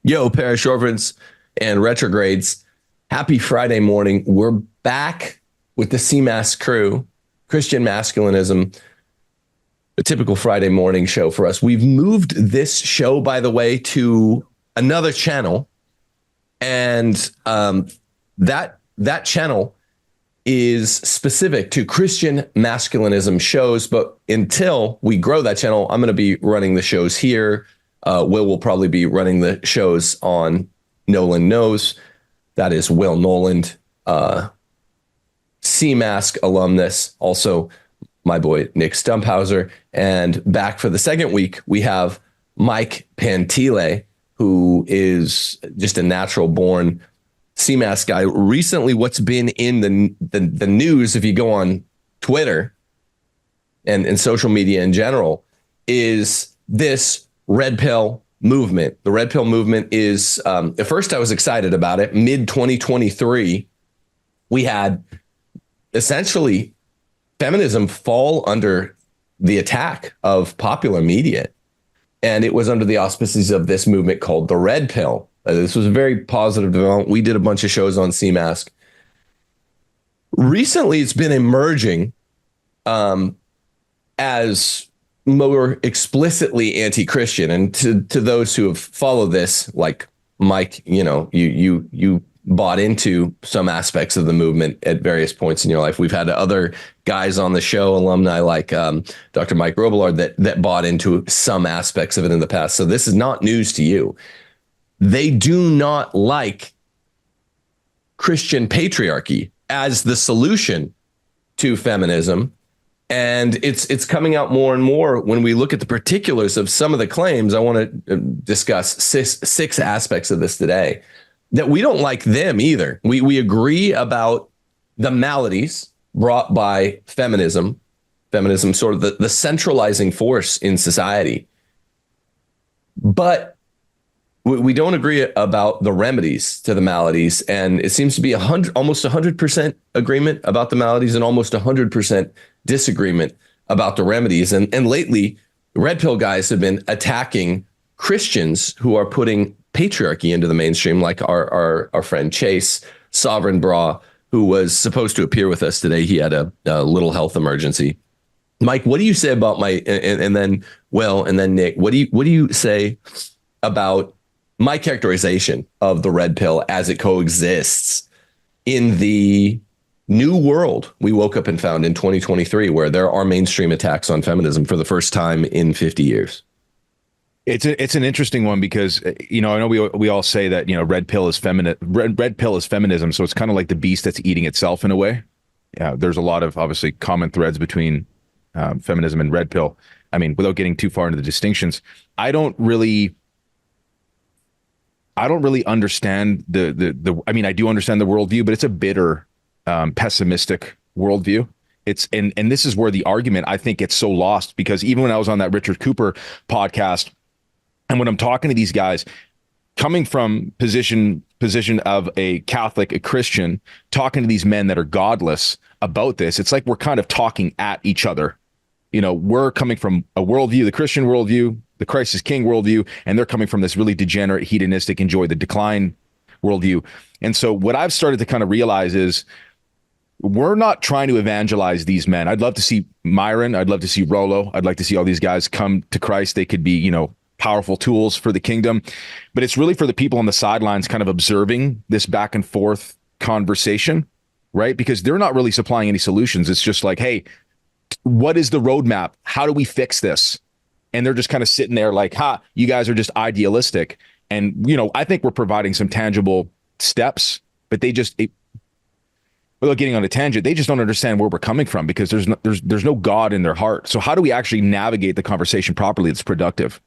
Yo, parish orphans and retrogrades. Happy Friday morning. We're back with the CMAS crew, Christian masculinism, a typical Friday morning show for us. We've moved this show, by the way, to another channel. And that channel is specific to Christian masculinism shows. But until we grow that channel, I'm going to be running the shows here. Will probably be running the shows on Nolan Knows. That is Will Noland, CMask alumnus, also my boy Nick Stumphauser. And back for the second week, we have Mike Pantile, who is just a natural born CMask guy. Recently, what's been in the news, if you go on Twitter and social media in general, is this red pill movement. The red pill movement is, at first I was excited about it. Mid 2023, we had essentially feminism fall under the attack of popular media. And it was under the auspices of this movement called the red pill. This was a very positive development. We did a bunch of shows on CMask. Recently, it's been emerging as more explicitly anti-Christian. And to those who have followed this, like Mike, you bought into some aspects of the movement at various points in your life. We've had other guys on the show, alumni like Dr. Mike Robillard, that bought into some aspects of it in the past. So this is not news to you. They do not like Christian patriarchy as the solution to feminism. And it's coming out more and more when we look at the particulars of some of the claims. I want to discuss six aspects of this today that we don't like them either. We agree about the maladies brought by feminism, sort of the centralizing force in society. But we don't agree about the remedies to the maladies. And it seems to be almost 100% agreement about the maladies and almost 100% disagreement about the remedies. And lately, red pill guys have been attacking Christians who are putting patriarchy into the mainstream, like our friend Chase, Sovereign Bra, who was supposed to appear with us today. He had a little health emergency. Mike, what do you say about and then Will, and then Nick, what do you say about my characterization of the red pill as it coexists in the new world we woke up and found in 2023, where there are mainstream attacks on feminism for the first time in 50 years? It's an interesting one because, I know we all say that, red pill is red pill is feminism. So it's kind of like the beast that's eating itself in a way. Yeah, there's a lot of obviously common threads between feminism and red pill. I mean, without getting too far into the distinctions, I don't really understand I do understand the worldview, but it's a bitter, pessimistic worldview. And this is where the argument, I think, gets so lost, because even when I was on that Richard Cooper podcast, and when I'm talking to these guys, coming from position of a Catholic, a Christian, talking to these men that are godless about this, it's like we're kind of talking at each other. We're coming from a worldview, the Christian worldview, the Christ is King worldview, and they're coming from this really degenerate, hedonistic, enjoy the decline worldview. And so what I've started to kind of realize is we're not trying to evangelize these men. I'd love to see Myron. I'd love to see Rollo. I'd like to see all these guys come to Christ. They could be, powerful tools for the kingdom. But it's really for the people on the sidelines kind of observing this back and forth conversation, right? Because they're not really supplying any solutions. It's just like, hey, what is the roadmap? How do we fix this? And they're just kind of sitting there like, you guys are just idealistic. And, I think we're providing some tangible steps, but without getting on a tangent, they just don't understand where we're coming from, because there's no God in their heart. So how do we actually navigate the conversation properly that's productive?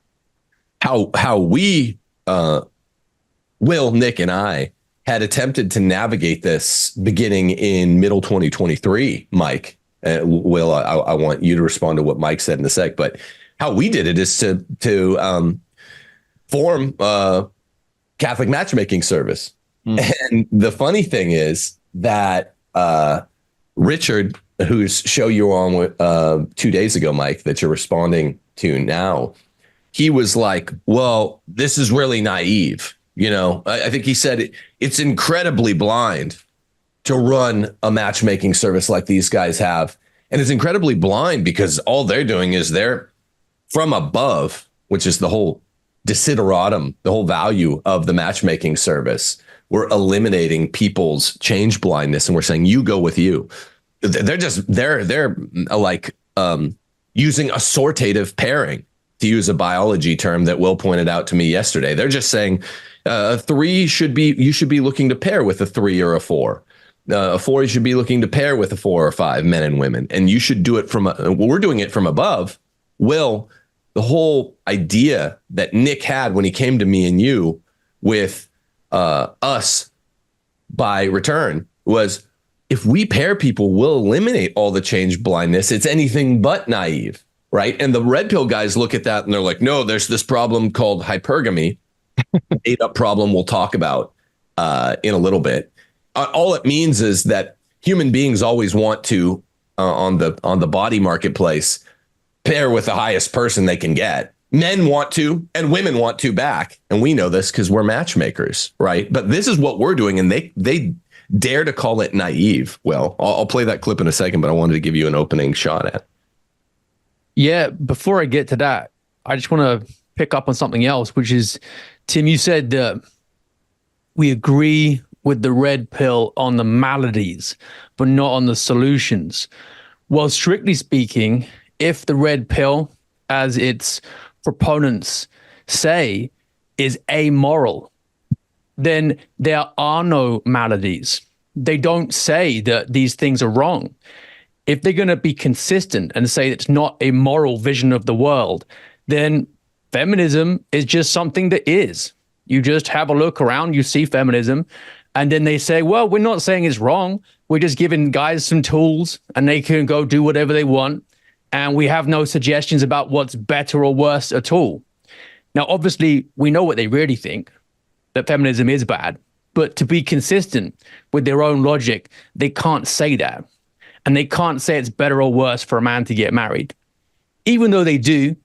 How we, Will, Nick, and I had attempted to navigate this beginning in middle 2023, Mike. Will, I want you to respond to what Mike said in a sec, but how we did it is to form a Catholic matchmaking service. And the funny thing is that Richard, whose show you were on with 2 days ago, Mike, that you're responding to now, he was like, well, this is really naive. I think he said it's incredibly blind to run a matchmaking service like these guys have. And it's incredibly blind because all they're doing is they're from above, which is the whole desideratum, the whole value of the matchmaking service. We're eliminating people's change blindness, and we're saying, you go with you. They're like using assortative pairing, to use a biology term that Will pointed out to me yesterday. They're just saying a 3 you should be looking to pair with a 3 or a 4. A 4 you should be looking to pair with a 4 or 5, men and women, and you should do it we're doing it from above. Will, the whole idea that Nick had when he came to me and you with us by return was, if we pair people, we'll eliminate all the change blindness. It's anything but naive, right? And the red pill guys look at that and they're like, no, there's this problem called hypergamy, made up problem we'll talk about in a little bit. All it means is that human beings always want to, on the body marketplace, pair with the highest person they can get. Men want to, and women want to back. And we know this because we're matchmakers, right? But this is what we're doing, and they dare to call it naive. Well, I'll play that clip in a second, but I wanted to give you an opening shot at. Yeah, before I get to that, I just want to pick up on something else, which is, Tim, you said we agree with the red pill on the maladies, but not on the solutions. Well, strictly speaking, if the red pill, as its proponents say, is amoral, then there are no maladies. They don't say that these things are wrong. If they're going to be consistent and say it's not a moral vision of the world, then feminism is just something that is. You just have a look around, you see feminism, and then they say, well, we're not saying it's wrong. We're just giving guys some tools and they can go do whatever they want. And we have no suggestions about what's better or worse at all. Now, obviously, we know what they really think, that feminism is bad. But to be consistent with their own logic, they can't say that. And they can't say it's better or worse for a man to get married. Even though they do,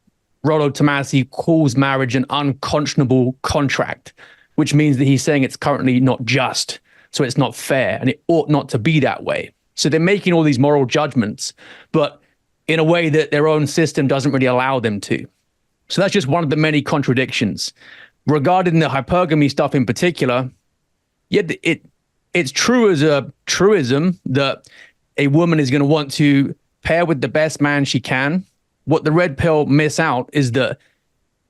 Rollo Tomassi calls marriage an unconscionable contract, which means that he's saying it's currently not just, so it's not fair, and it ought not to be that way. So they're making all these moral judgments, but in a way that their own system doesn't really allow them to. So that's just one of the many contradictions. Regarding the hypergamy stuff in particular, yeah, it's true as a truism that a woman is going to want to pair with the best man she can. What the red pill miss out is that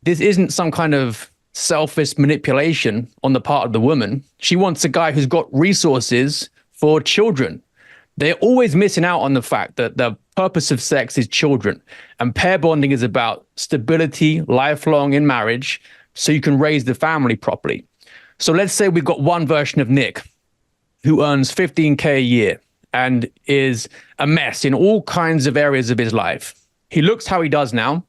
this isn't some kind of selfish manipulation on the part of the woman. She wants a guy who's got resources for children. They're always missing out on the fact that the purpose of sex is children, and pair bonding is about stability, lifelong in marriage, so you can raise the family properly. So let's say we've got one version of Nick who earns $15K a year and is a mess in all kinds of areas of his life. He looks how he does now,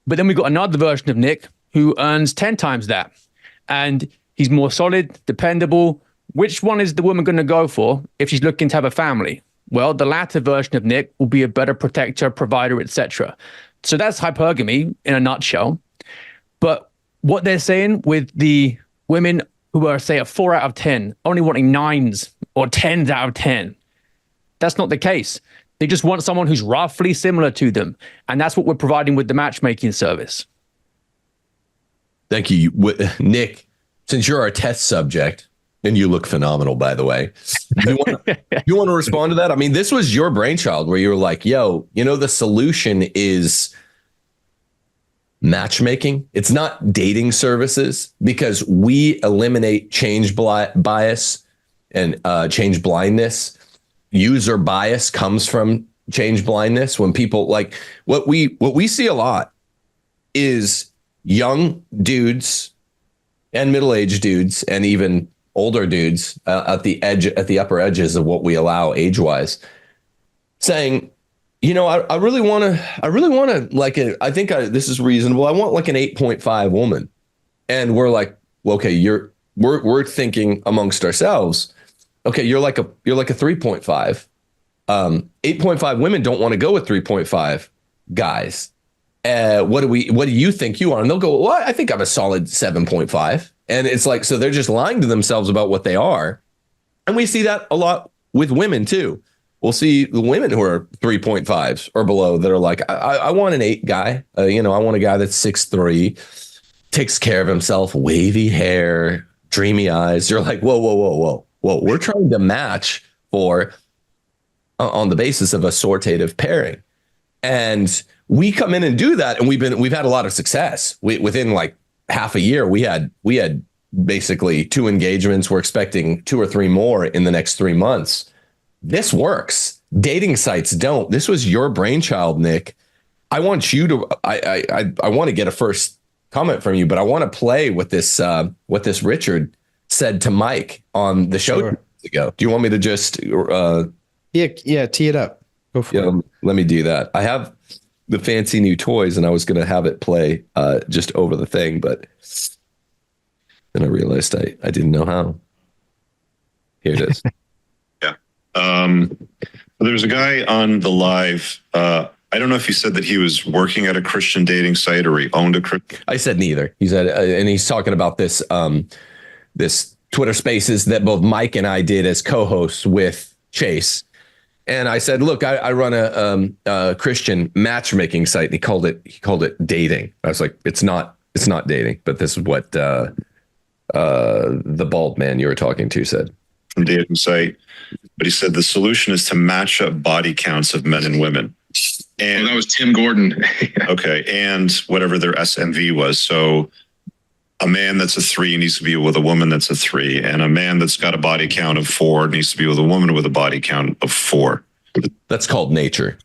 but then we've got another version of Nick who earns 10 times that, and he's more solid, dependable. Which one is the woman going to go for if she's looking to have a family? Well, the latter version of Nick will be a better protector, provider, etc. So that's hypergamy in a nutshell. But what they're saying with the women who are, say, a 4 out of 10, only wanting 9s or 10s out of 10, that's not the case. They just want someone who's roughly similar to them. And that's what we're providing with the matchmaking service. Thank you, Nick. Since you're our test subject, and you look phenomenal, by the way, you want to respond to that? I mean, this was your brainchild where you were like, yo, the solution is matchmaking. It's not dating services, because we eliminate change bias and change blindness. User bias comes from change blindness. When people, like, what we see a lot is young dudes and middle-aged dudes and even older dudes at the upper edges of what we allow age-wise, saying, I really want to like it. I think this is reasonable. I want like an 8.5 woman. And we're like, well, okay, we're thinking amongst ourselves, okay, you're like a 3.5. 8.5 women don't want to go with 3.5 guys. What do you think you are? And they'll go, well, I think I'm a solid 7.5. And it's like, so they're just lying to themselves about what they are. And we see that a lot with women too. We'll see the women who are 3.5s or below that are like, I want an 8 guy. I want a guy that's 6'3", takes care of himself, wavy hair, dreamy eyes. You're like, whoa, whoa, whoa, whoa, whoa. We're trying to match for on the basis of a sortative pairing. And we come in and do that. And we've had a lot of success. Within like half a year, we had basically 2 engagements. We're expecting 2 or 3 more in the next 3 months. This works. Dating sites don't. This was your brainchild, Nick. I want you to, I want to get a first comment from you, but I want to play what this Richard said to Mike on the show 2 weeks ago. Do you want me to just, yeah, tee it up. Go for it. Let me do that. I have the fancy new toys and I was going to have it play just over the thing, but then I realized I didn't know how. Here it is. Yeah. There was a guy on the live. I don't know if he said that he was working at a Christian dating site or he owned a Christian. I said neither. He said, and he's talking about this this Twitter Spaces that both Mike and I did as co-hosts with Chase. And I said, look, I run a Christian matchmaking site. And he called it dating. I was like, it's not dating, but this is what the bald man you were talking to said. Dating site, but he said the solution is to match up body counts of men and women. And that was Tim Gordon. Okay, and whatever their SMV was. So a man that's a 3 needs to be with a woman that's a 3, and a man that's got a body count of 4 needs to be with a woman with a body count of 4. That's called nature.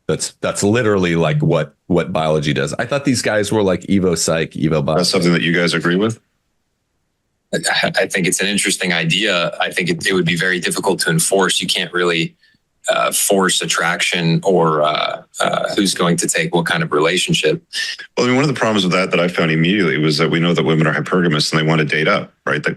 That's literally like what biology does. I thought these guys were like Evo Psych, Evo Bio. That's something that you guys agree with? I think it's an interesting idea. I think it would be very difficult to enforce. You can't really force attraction or who's going to take what kind of relationship. Well, I mean, one of the problems with that I found immediately was that we know that women are hypergamous and they want to date up, right? That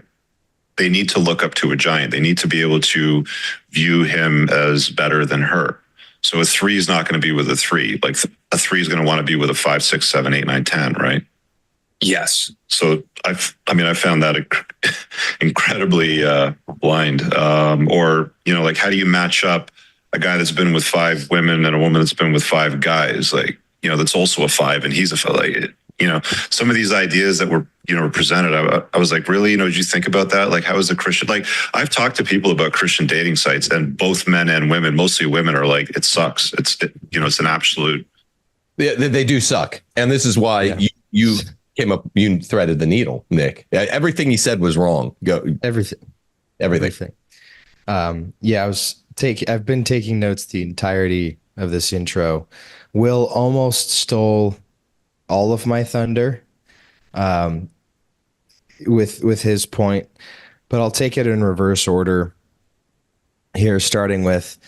they need to look up to a giant. They need to be able to view him as better than her. So a 3 is not going to be with a 3. Like a 3 is going to want to be with a 5, 6, 7, 8, 9, 10, right? Yes. So I found that incredibly blind. Or, like, how do you match up a guy that's been with 5 women and a woman that's been with 5 guys? Like, that's also a 5 and he's a 5. Like, some of these ideas that were presented, I was like, really? Did you think about that? Like, how is a Christian? Like, I've talked to people about Christian dating sites, and both men and women, mostly women, are like, it sucks. It's an absolute. Yeah, they do suck, and this is why you came up. You threaded the needle, Nick. Everything he said was wrong. Everything. I've been taking notes the entirety of this intro. Will almost stole all of my thunder with his point, but I'll take it in reverse order here, starting with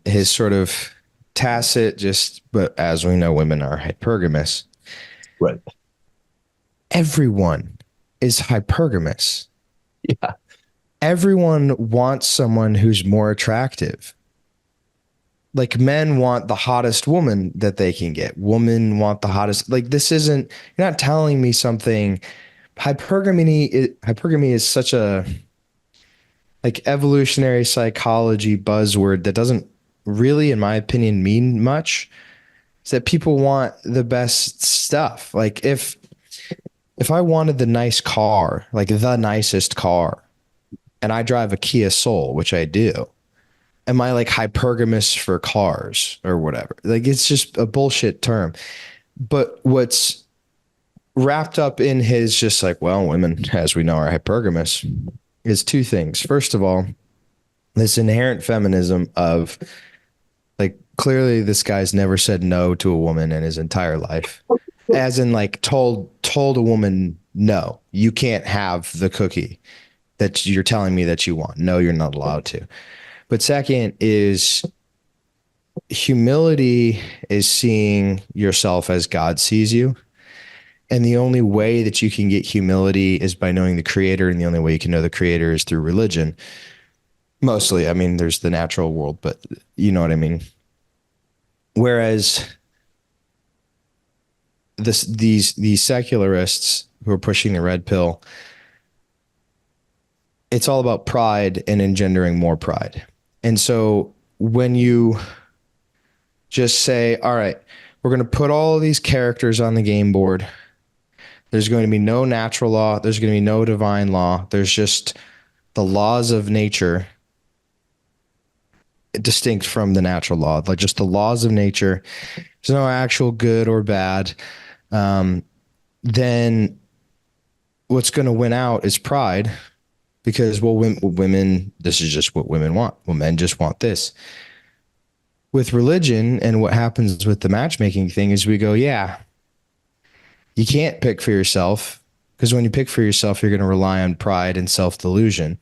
his sort of tacit, but as we know, women are hypergamous. Right. Everyone is hypergamous. Yeah. Everyone wants someone who's more attractive. Like, men want the hottest woman that they can get. Women want the hottest. Like, you're not telling me something. Hypergamy is such a evolutionary psychology buzzword that doesn't really, in my opinion, mean much. It's that people want the best stuff. Like, if I wanted the nice car, like the nicest car, and I drive a Kia Soul, which I do, am I like hypergamous for cars or whatever? Like, it's just a bullshit term. But what's wrapped up in his just like, well, women, as we know, are hypergamous is 2 things. First of all, this inherent feminism of, like, clearly this guy's never said no to a woman in his entire life. As in, like, told a woman, no, you can't have the cookie that you're telling me that you want. No, you're not allowed to. But second is humility is seeing yourself as God sees you. And the only way that you can get humility is by knowing the creator. And the only way you can know the creator is through religion. Mostly. I mean, there's the natural world, but you know what I mean? Whereas these secularists who are pushing the red pill, it's all about pride and engendering more pride. And so when you just say, all right, we're going to put all of these characters on the game board, there's going to be no natural law, there's going to be no divine law, there's just the laws of nature distinct from the natural law, like just the laws of nature. There's no actual good or bad. Then what's going to win out is pride, because, well, women, this is just what women want. Well, men just want this. With religion and what happens with the matchmaking thing is we go, yeah, you can't pick for yourself, because when you pick for yourself, you're going to rely on pride and self-delusion.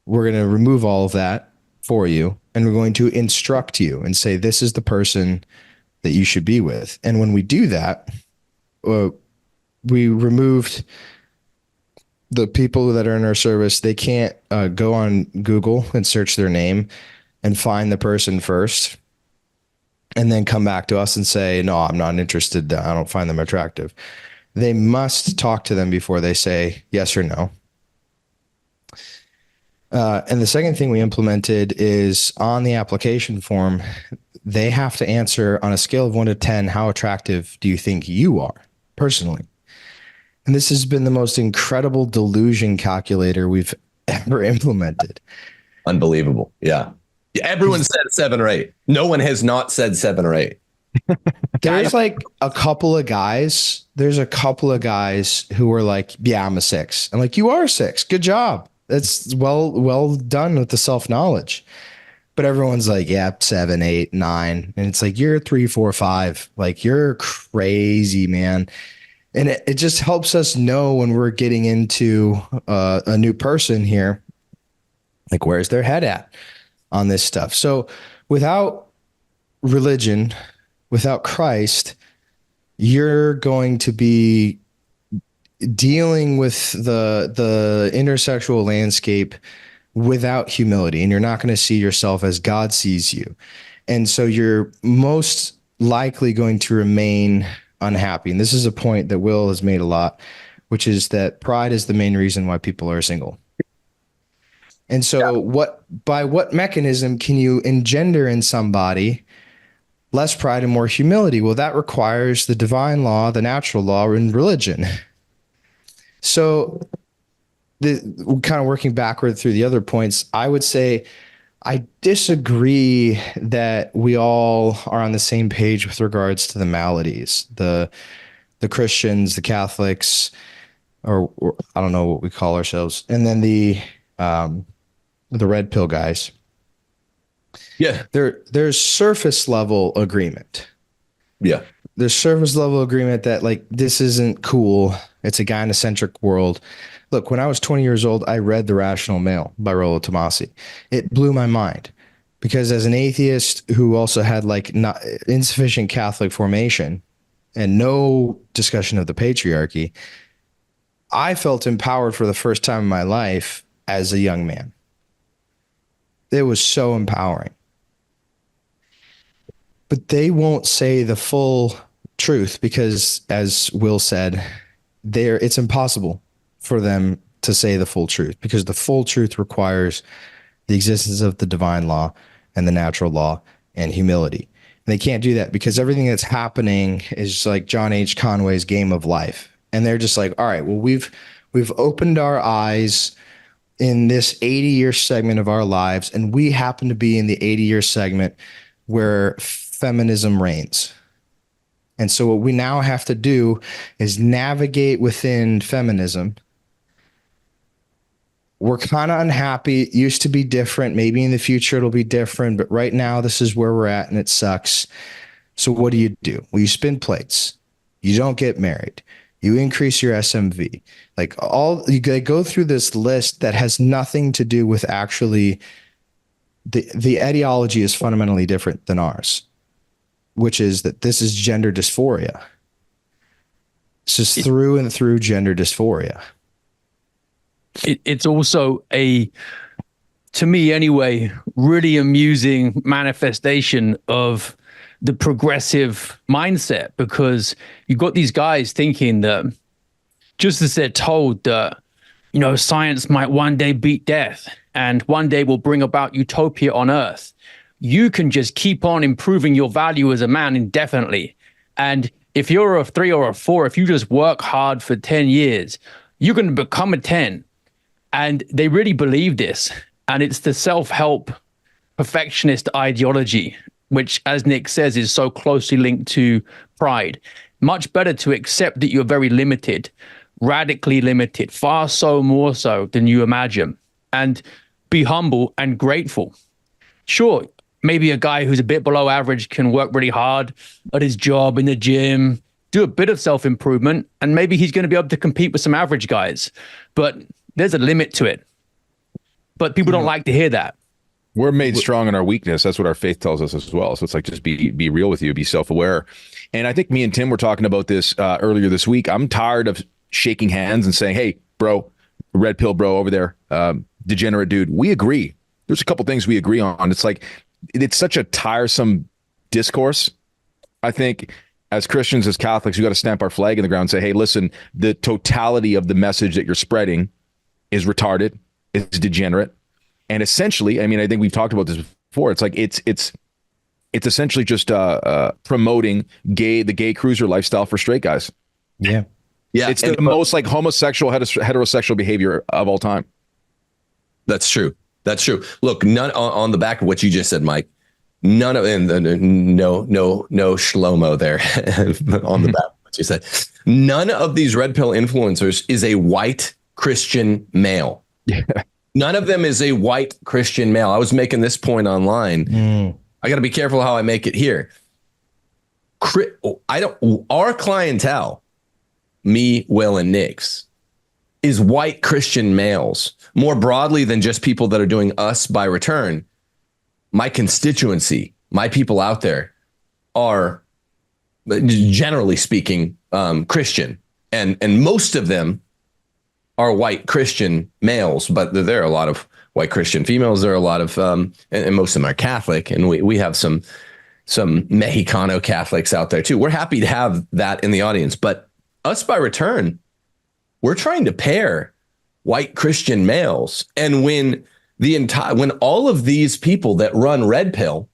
We're going to remove all of that for you, and we're going to instruct you and say, this is the person that you should be with. And when we do that, we removed the people that are in our service. They can't go on Google and search their name and find the person first and then come back to us and say, no, I'm not interested. I don't find them attractive. They must talk to them before they say yes or no. And the second thing we implemented is on the application form, they have to answer on a scale of 1 to 10, how attractive do you think you are personally? And this has been the most incredible delusion calculator we've ever implemented. Unbelievable. Yeah. Everyone said 7 or 8. No one has not said 7 or 8. There's like a couple of guys. There's a couple of guys who are like, yeah, I'm a 6. I'm like, you are a 6. Good job. That's well done with the self-knowledge. But everyone's like, yeah, 7, 8, 9. And it's like, you're 3, 4, 5. Like, you're crazy, man. And it just helps us know when we're getting into a new person here, like, where's their head at on this stuff. So without religion, without Christ, you're going to be dealing with the intersexual landscape without humility, and you're not going to see yourself as God sees you. And so you're most likely going to remain unhappy. And this is a point that Will has made a lot, which is that pride is the main reason why people are single. And so by what mechanism can you engender in somebody less pride and more humility? Well, that requires the divine law, the natural law, and religion. So kind of working backward through the other points, I would say I disagree that we all are on the same page with regards to the maladies, the Christians, the Catholics, or I don't know what we call ourselves, and then the red pill guys. Yeah. There's surface level agreement. Yeah. There's surface level agreement that, like, this isn't cool. It's a gynocentric world. Look, when I was 20 years old, I read The Rational Male by Rollo Tomassi. It blew my mind, because as an atheist who also had like not insufficient Catholic formation and no discussion of the patriarchy, I felt empowered for the first time in my life as a young man. It was so empowering. But they won't say the full truth because, as Will said, it's impossible for them to say the full truth, because the full truth requires the existence of the divine law and the natural law and humility. And they can't do that because everything that's happening is like John H. Conway's Game of Life. And they're just like, all right, well, we've opened our eyes in this 80-year segment of our lives, and we happen to be in the 80-year segment where feminism reigns. And so what we now have to do is navigate within feminism. We're kind of unhappy. It used to be different. Maybe in the future it'll be different, but right now this is where we're at and it sucks. So what do? Well, you spin plates. You don't get married. You increase your SMV. Like they go through this list that has nothing to do with actually the ideology is fundamentally different than ours, which is that this is gender dysphoria. It's just through and through gender dysphoria. It's also to me anyway, really amusing manifestation of the progressive mindset, because you've got these guys thinking that just as they're told that, you know, science might one day beat death and one day will bring about utopia on Earth, you can just keep on improving your value as a man indefinitely. And if you're a 3 or a 4, if you just work hard for 10 years, you're going to become a 10. And they really believe this. And it's the self-help perfectionist ideology, which, as Nick says, is so closely linked to pride. Much better to accept that you're very limited, radically limited, far so more so than you imagine, and be humble and grateful. Sure, maybe a guy who's a bit below average can work really hard at his job, in the gym, do a bit of self-improvement, and maybe he's going to be able to compete with some average guys. But there's a limit to it. But people don't like to hear that. We're made strong in our weakness. That's what our faith tells us as well. So it's like, just be real with you, be self-aware. And I think me and Tim were talking about this earlier this week. I'm tired of shaking hands and saying, hey, bro, red pill bro over there, degenerate dude, we agree. There's a couple things we agree on. It's like, it's such a tiresome discourse. I think as Christians, as Catholics, we got to stamp our flag in the ground and say, hey, listen, the totality of the message that you're spreading is retarded, it's degenerate. And essentially, I mean, I think we've talked about this before. It's like, it's essentially just promoting the gay cruiser lifestyle for straight guys. Yeah. Yeah. It's the most like homosexual, heterosexual behavior of all time. That's true. That's true. Look, none on the back of what you just said, Mike. None of no Shlomo there on the back of what you said. None of these red pill influencers is a white Christian male. Yeah. None of them is a white Christian male. I was making this point online. I got to be careful how I make it here. Our clientele, me, Will, and Nick's, is white Christian males, more broadly than just people that are doing us by return. My constituency, my people out there, are generally speaking Christian, and most of them are white Christian males, but there are a lot of white Christian females. There are a lot of, and most of them are Catholic, and we have some Mexicano Catholics out there too. We're happy to have that in the audience, but us by return, we're trying to pair white Christian males. And when all of these people that run Red Pill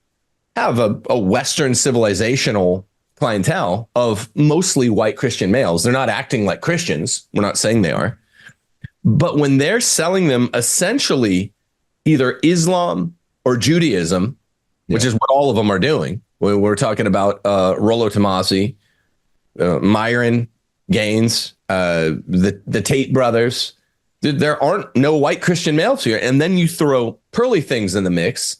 have a Western civilizational clientele of mostly white Christian males, they're not acting like Christians. We're not saying they are. But when they're selling them essentially either Islam or Judaism, which is what all of them are doing, when we're talking about Rollo Tomasi, Myron Gaines, the Tate brothers, there aren't no white Christian males here. And then you throw pearly things in the mix,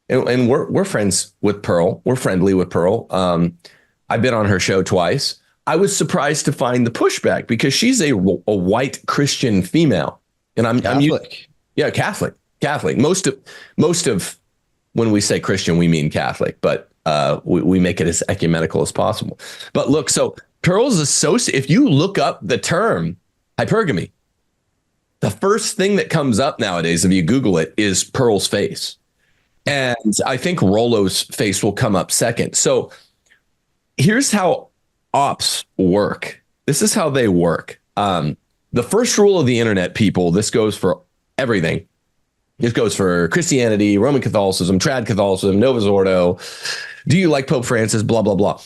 and we're friends with Pearl. We're friendly with Pearl. I've been on her show twice. I was surprised to find the pushback because she's a white Christian female, and I'm Catholic. Catholic. Most of when we say Christian, we mean Catholic, but we make it as ecumenical as possible. But look, so Pearl's if you look up the term hypergamy, the first thing that comes up nowadays, if you Google it, is Pearl's face. And I think Rollo's face will come up second. So here's how ops work. This is how they work. The first rule of the internet, people, this goes for everything. This goes for Christianity, Roman Catholicism, Trad Catholicism, Novus Ordo. Do you like Pope Francis? Blah, blah, blah.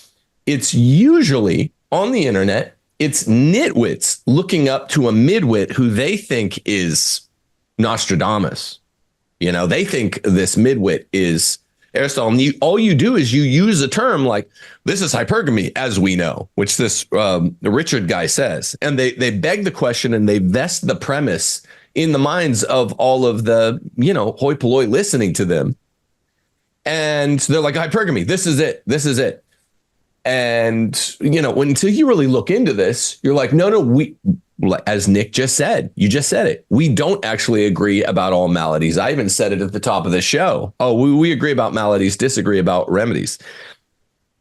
It's usually on the internet, it's nitwits looking up to a midwit who they think is Nostradamus. You know, they think this midwit is Aristotle. And all you do is you use a term like, this is hypergamy, as we know, which this Richard guy says. And they beg the question and they vest the premise in the minds of all of the, hoi polloi listening to them. And they're like, hypergamy, this is it. This is it. And, until you really look into this, you're like, no, we, as Nick just said, you just said it. We don't actually agree about all maladies. I even said it at the top of the show. Oh, we agree about maladies, disagree about remedies.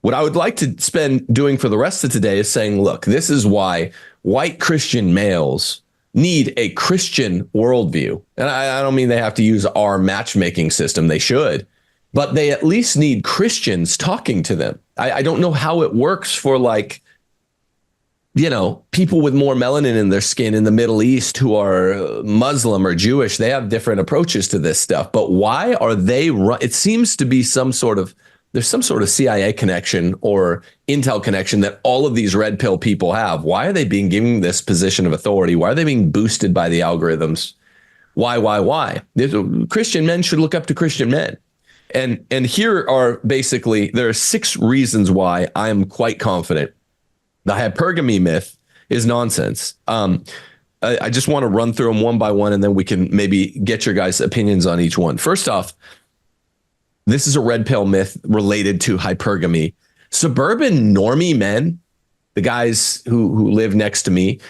What I would like to spend doing for the rest of today is saying, look, this is why white Christian males need a Christian worldview. And I don't mean they have to use our matchmaking system. They should. but they at least need Christians talking to them. I don't know how it works for like, you know, people with more melanin in their skin in the Middle East who are Muslim or Jewish. They have different approaches to this stuff. But why are they? It seems to be there's some sort of CIA connection or intel connection that all of these red pill people have. Why are they being given this position of authority? Why are they being boosted by the algorithms? Why? Christian men should look up to Christian men. And here are basically, there are 6 reasons why I am quite confident the hypergamy myth is nonsense. I just want to run through them one by one, and then we can maybe get your guys' opinions on each one. First off, this is a red pill myth related to hypergamy. Suburban normie men, the guys who live next to me,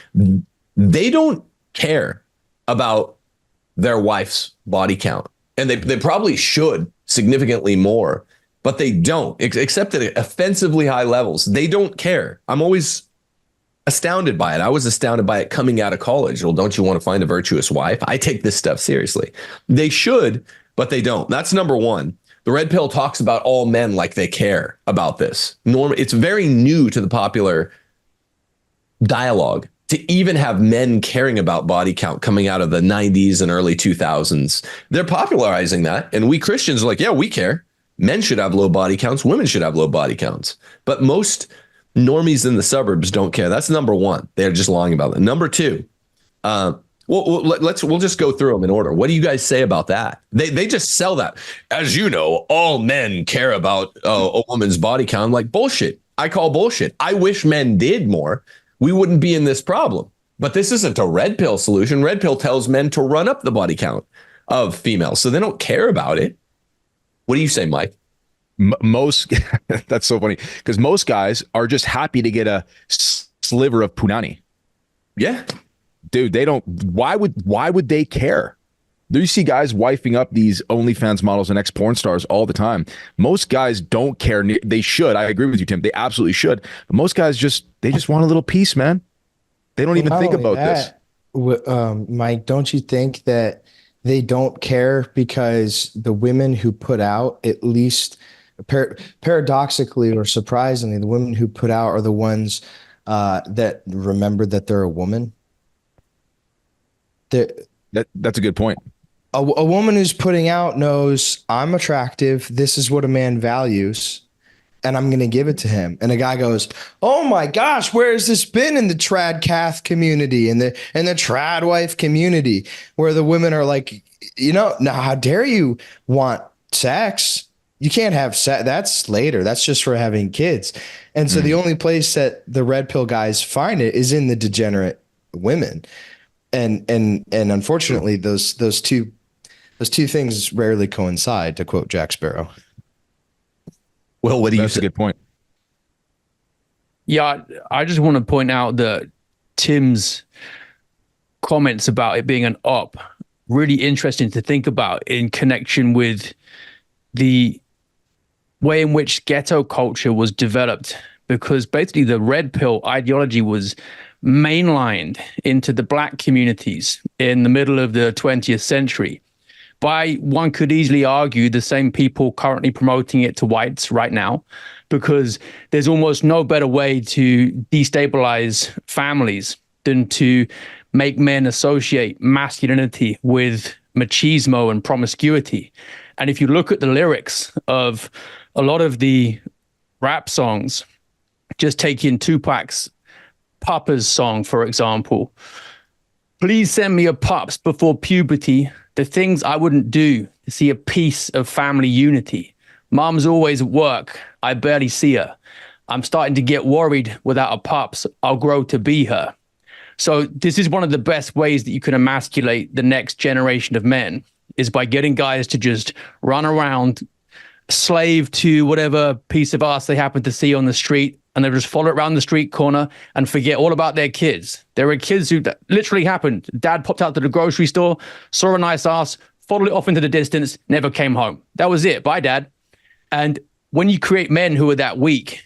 they don't care about their wife's body count. And they probably should significantly more, but they don't, except at offensively high levels. They don't care. I'm always astounded by it. I was astounded by it coming out of college. Well, don't you want to find a virtuous wife? I take this stuff seriously. They should, but they don't. That's number one. The red pill talks about all men like they care about this. It's very new to the popular dialogue to even have men caring about body count coming out of the 90s and early 2000s. They're popularizing that. And we Christians are like, yeah, we care. Men should have low body counts. Women should have low body counts. But most normies in the suburbs don't care. That's number one. They're just lying about it. Number two, we'll just go through them in order. What do you guys say about that? They just sell that. As you know, all men care about a woman's body count. I'm like, bullshit. I call bullshit. I wish men did more. We wouldn't be in this problem. But this isn't a red pill solution. Red pill tells men to run up the body count of females, so they don't care about it. What do you say, Mike? Most that's so funny because most guys are just happy to get a sliver of punani. Yeah, dude, they don't. Why would they care? Do you see guys wifing up these OnlyFans models and ex-porn stars all the time? Most guys don't care. They should. I agree with you, Tim. They absolutely should. But most guys just want a little piece, man. They don't even think about this. Mike, don't you think that they don't care because the women who put out, at least paradoxically or surprisingly, the women who put out are the ones that remember that they're a woman? That's a good point. A woman who's putting out knows I'm attractive. This is what a man values, and I'm going to give it to him. And a guy goes, "Oh my gosh, where has this been in the trad cath community and the trad wife community, where the women are like, you know, now how dare you want sex? You can't have sex. That's later. That's just for having kids." And so the only place that the red pill guys find it is in the degenerate women. And unfortunately, those two things rarely coincide, to quote Jack Sparrow. Well, what do you say? That's a good point. Yeah, I just want to point out that Tim's comments about it being an op, really interesting to think about in connection with the way in which ghetto culture was developed, because basically the red pill ideology was mainlined into the black communities in the middle of the 20th century by, one could easily argue, the same people currently promoting it to whites right now, because there's almost no better way to destabilize families than to make men associate masculinity with machismo and promiscuity. And if you look at the lyrics of a lot of the rap songs, just taking Tupac's Papa's song, for example, "Please send me a pups before puberty, the things I wouldn't do to see a piece of family unity. Mom's always at work, I barely see her. I'm starting to get worried without a pups, I'll grow to be her." So this is one of the best ways that you can emasculate the next generation of men, is by getting guys to just run around, slave to whatever piece of ass they happen to see on the street, and they'll just follow it around the street corner and forget all about their kids. There are kids who literally happened. Dad popped out to the grocery store, saw a nice ass, followed it off into the distance, never came home. That was it. Bye, Dad. And when you create men who are that weak,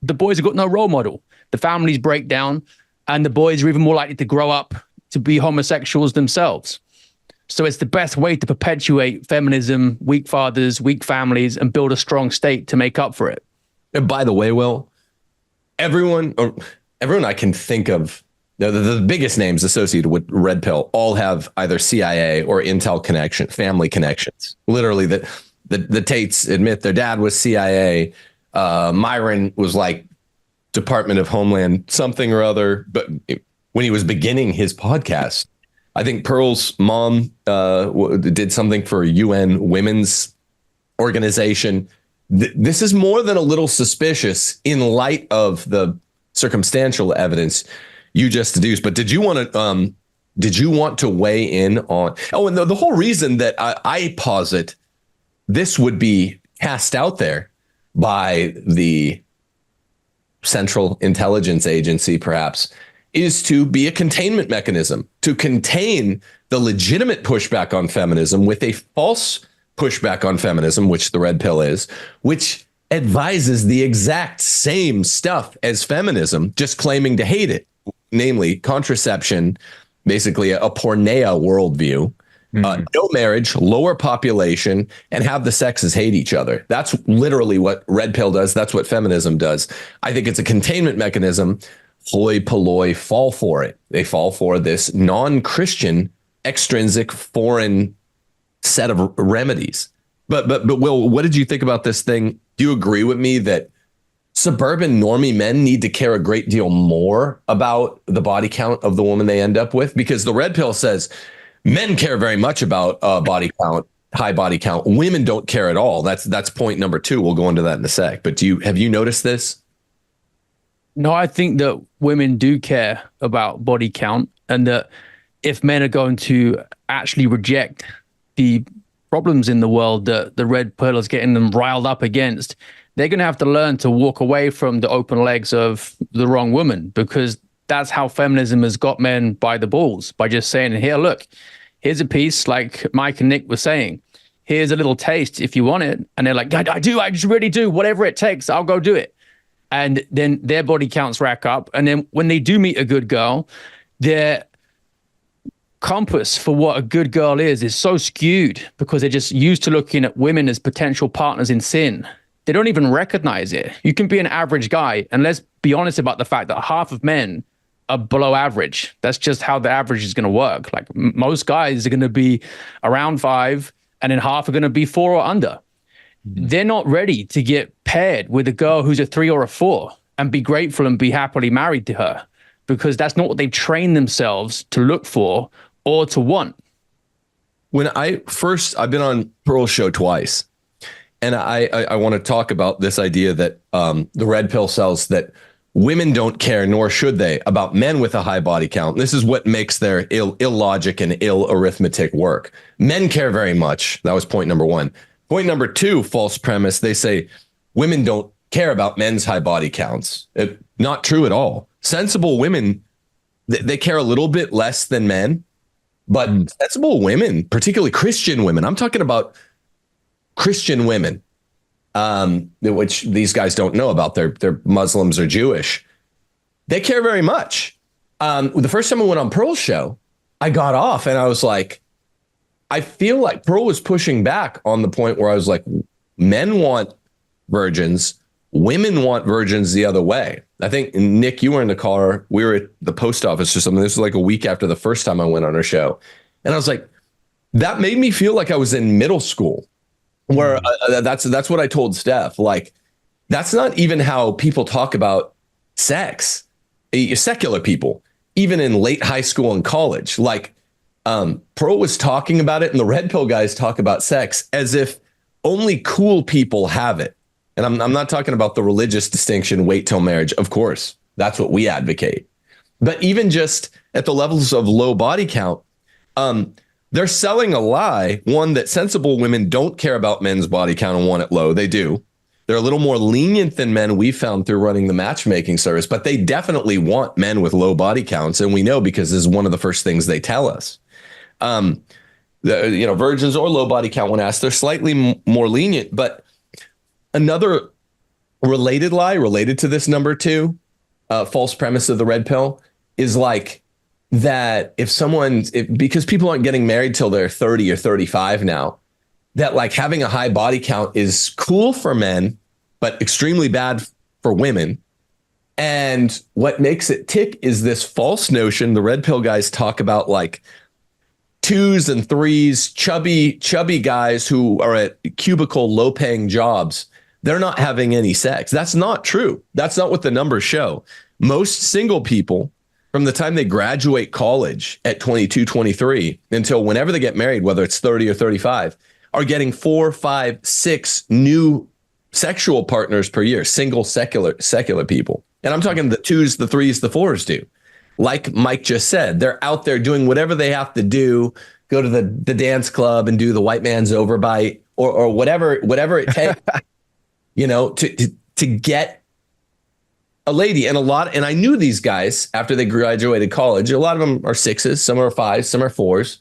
the boys have got no role model. The families break down, and the boys are even more likely to grow up to be homosexuals themselves. So it's the best way to perpetuate feminism, weak fathers, weak families, and build a strong state to make up for it. And by the way, Will, everyone I can think of, the biggest names associated with Red Pill all have either CIA or Intel connection, family connections. Literally, the Tates admit their dad was CIA. Myron was like Department of Homeland something or other. But when he was beginning his podcast, I think Pearl's mom did something for a UN women's organization. This is more than a little suspicious in light of the circumstantial evidence you just deduced. But did you want to weigh in on? Oh, and the whole reason that I posit this would be cast out there by the Central Intelligence Agency, perhaps, is to be a containment mechanism to contain the legitimate pushback on feminism with a false pushback on feminism, which the Red Pill is, which advises the exact same stuff as feminism, just claiming to hate it, namely contraception, basically a porneia worldview, no marriage, lower population, and have the sexes hate each other. That's literally what Red Pill does. That's what feminism does. I think it's a containment mechanism. Hoi polloi fall for it. They fall for this non-Christian, extrinsic, foreign set of remedies. But Will, what did you think about this thing? Do you agree with me that suburban normie men need to care a great deal more about the body count of the woman they end up with? Because the Red Pill says men care very much about body count, high body count. Women don't care at all. That's point number 2. We'll go into that in a sec. But have you noticed this? No, I think that women do care about body count, and that if men are going to actually reject the problems in the world that the Red Pill is getting them riled up against, they're going to have to learn to walk away from the open legs of the wrong woman, because that's how feminism has got men by the balls, by just saying, here, look, here's a piece, like Mike and Nick were saying, here's a little taste if you want it. And they're like, I just really do, whatever it takes, I'll go do it. And then their body counts rack up. And then when they do meet a good girl, their compass for what a good girl is so skewed, because they're just used to looking at women as potential partners in sin. They don't even recognize it. You can be an average guy, and let's be honest about the fact that half of men are below average. That's just how the average is going to work. Like most guys are going to be around 5, and then half are going to be 4 or under. They're not ready to get paired with a girl who's a 3 or a 4 and be grateful and be happily married to her, because that's not what they've trained themselves to look for or to want. When I've been on Pearl's show twice, and I want to talk about this idea that the Red Pill sells, that women don't care, nor should they, about men with a high body count. This is what makes their illogic and ill arithmetic work. Men care very much. That was point number 1. Point number 2, false premise. They say women don't care about men's high body counts. Not true at all. Sensible women, they care a little bit less than men, but sensible women, particularly Christian women, I'm talking about Christian women, which these guys don't know about. They're Muslims or Jewish. They care very much. The first time I went on Pearl's show, I got off and I was like, I feel like Pearl was pushing back on the point where I was like, men want virgins, women want virgins the other way. I think, Nick, you were in the car. We were at the post office or something. This was like a week after the first time I went on her show. And I was like, that made me feel like I was in middle school, where that's what I told Steph. Like, that's not even how people talk about sex, secular people, even in late high school and college. Like, Pearl was talking about it, and the Red Pill guys talk about sex as if only cool people have it. And I'm not talking about the religious distinction, wait till marriage. Of course, that's what we advocate. But even just at the levels of low body count, they're selling a lie. One, that sensible women don't care about men's body count and want it low. They do. They're a little more lenient than men, we found through running the matchmaking service, but they definitely want men with low body counts. And we know because this is one of the first things they tell us. Virgins or low body count, when asked, they're slightly more lenient. But another related lie related to this number 2 false premise of the Red Pill is like, that because people aren't getting married till they're 30 or 35 now, that like having a high body count is cool for men, but extremely bad for women. And what makes it tick is this false notion. The red pill guys talk about like 2s and 3s, chubby guys who are at cubicle, low paying jobs. They're not having any sex. That's not true. That's not what the numbers show. Most single people, from the time they graduate college at 22, 23 until whenever they get married, whether it's 30 or 35, are getting 4, 5, 6 new sexual partners per year, single secular people. And I'm talking the 2s, the 3s, the 4s do. Like Mike just said, they're out there doing whatever they have to do, go to the dance club and do the white man's overbite or whatever it takes, to get a lady. And I knew these guys after they graduated college. A lot of them are 6s, some are 5s, some are 4s.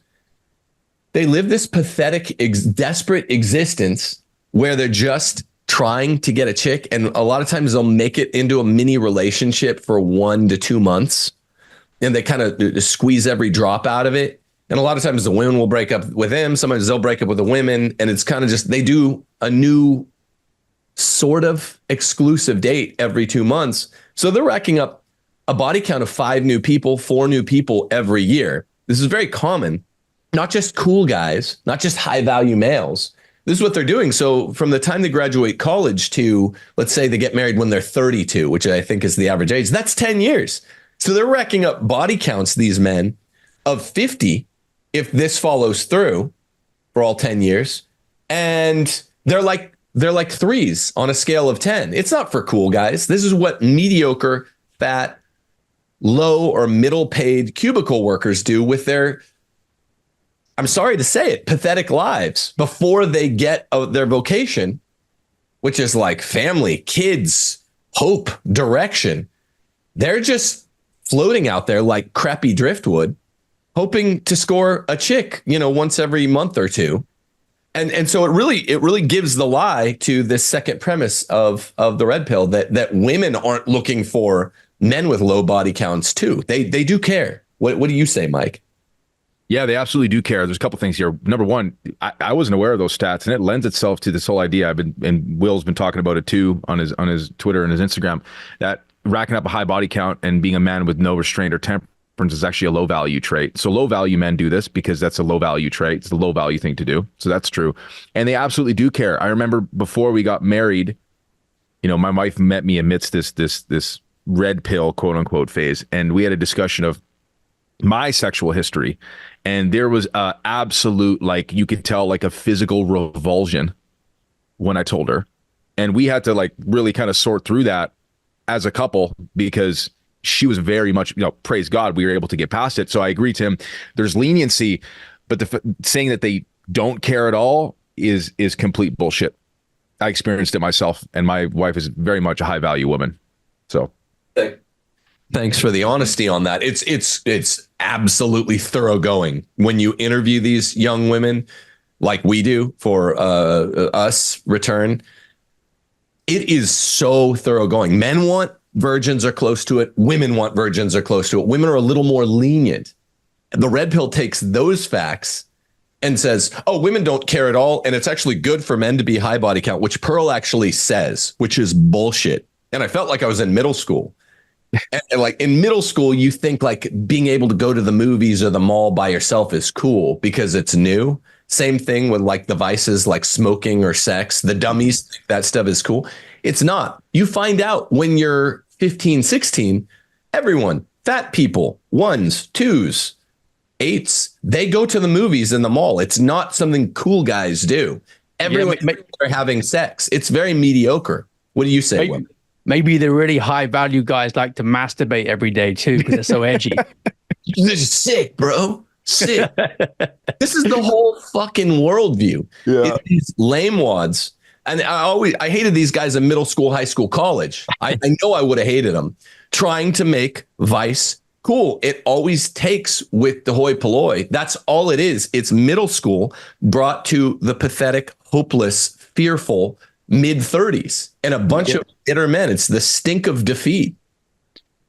They live this pathetic, desperate existence where they're just trying to get a chick. And a lot of times they'll make it into a mini relationship for 1 to 2 months. And they kind of squeeze every drop out of it. And a lot of times the women will break up with him. Sometimes they'll break up with the women. And it's kind of just, they do a new sort of exclusive date every 2 months. So they're racking up a body count of 5 new people, 4 new people every year. This is very common, not just cool guys, not just high value males. This is what they're doing. So from the time they graduate college to, let's say they get married when they're 32, which I think is the average age, that's 10 years. So they're racking up body counts, these men, of 50 if this follows through for all 10 years. And they're like 3s on a scale of 10. It's not for cool guys. This is what mediocre, fat, low or middle paid cubicle workers do with their, I'm sorry to say it, pathetic lives before they get their vocation, which is like family, kids, hope, direction. They're just floating out there like crappy driftwood, hoping to score a chick, once every month or two. And so it really gives the lie to this second premise of the red pill that women aren't looking for men with low body counts too. They do care. What do you say, Mike? Yeah, they absolutely do care. There's a couple things here. Number one, I wasn't aware of those stats, and it lends itself to this whole idea. And Will's been talking about it too on his Twitter and his Instagram, that racking up a high body count and being a man with no restraint or temperance is actually a low value trait. So low value men do this because that's a low value trait. It's a low value thing to do. So that's true. And they absolutely do care. I remember before we got married, my wife met me amidst this red pill, quote unquote, phase. And we had a discussion of my sexual history. And there was absolute, like, you could tell, like a physical revulsion when I told her. And we had to like really kind of sort through that as a couple, because she was very much, praise God, we were able to get past it. So I agree, Tim, there's leniency, but saying that they don't care at all is complete bullshit. I experienced it myself, and my wife is very much a high value woman. So thanks for the honesty on that. It's absolutely thoroughgoing when you interview these young women like we do for us return. It is so thoroughgoing. Men want virgins or close to it. Women want virgins or close to it. Women are a little more lenient. The red pill takes those facts and says, oh, women don't care at all. And it's actually good for men to be high body count, which Pearl actually says, which is bullshit. And I felt like I was in middle school. And like in middle school, you think like being able to go to the movies or the mall by yourself is cool because it's new. Same thing with like the vices like smoking or sex. The dummies think that stuff is cool. It's not. You find out when you're 15, 16, everyone, fat people, 1s, 2s, 8s, they go to the movies in the mall. It's not something cool guys do. Everyone are having sex. It's very mediocre. What do you say? Maybe the really high value guys like to masturbate every day too because they're so edgy. This is sick, bro. Sick. This is the whole fucking worldview. Yeah. It's lame wads. And I hated these guys in middle school, high school, college. I know I would have hated them trying to make Vice cool. It always takes with the hoi polloi. That's all it is. It's middle school brought to the pathetic, hopeless, fearful mid 30s and a bunch of bitter men. It's the stink of defeat.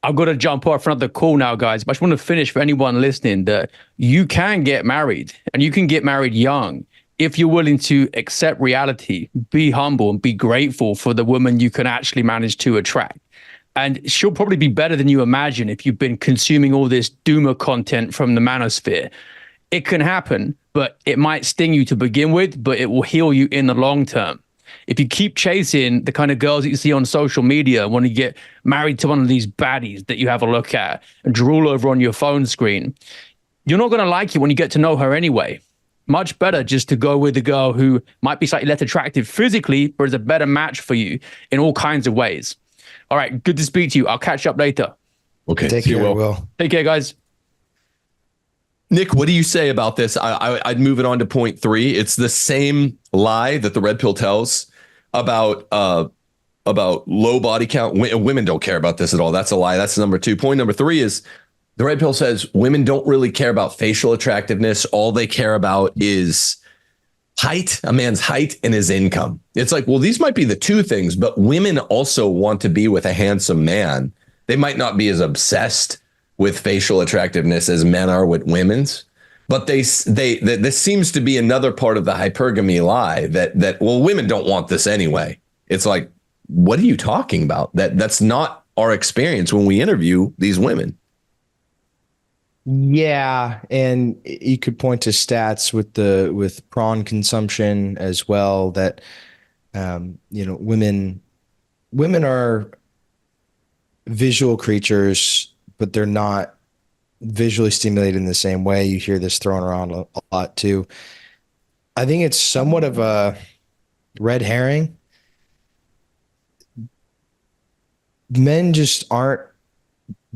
I've got to jump off another call now, guys. But I just want to finish for anyone listening that you can get married and you can get married young if you're willing to accept reality, be humble, and be grateful for the woman you can actually manage to attract. And she'll probably be better than you imagine if you've been consuming all this doomer content from the manosphere. It can happen, but it might sting you to begin with, but it will heal you in the long term. If you keep chasing the kind of girls that you see on social media, when you get married to one of these baddies that you have a look at and drool over on your phone screen, you're not going to like it when you get to know her anyway. Much better just to go with a girl who might be slightly less attractive physically, but is a better match for you in all kinds of ways. All right, good to speak to you. I'll catch you up later. Okay, Take care, Will. Take care, guys. Nick, what do you say about this? I'd move it on to point 3. It's the same lie that the red pill tells about low body count. Women don't care about this at all. That's a lie. That's number 2. Point number 3 is the red pill says women don't really care about facial attractiveness. All they care about is height, a man's height and his income. It's like, well, these might be the 2 things, but women also want to be with a handsome man. They might not be as obsessed with facial attractiveness as men are with women's, but this seems to be another part of the hypergamy lie that well, women don't want this anyway. It's like, what are you talking about? That's not our experience when we interview these women. Yeah, and you could point to stats with prawn consumption as well that women are visual creatures, but they're not visually stimulated in the same way. You hear this thrown around a lot too. I think it's somewhat of a red herring. Men just aren't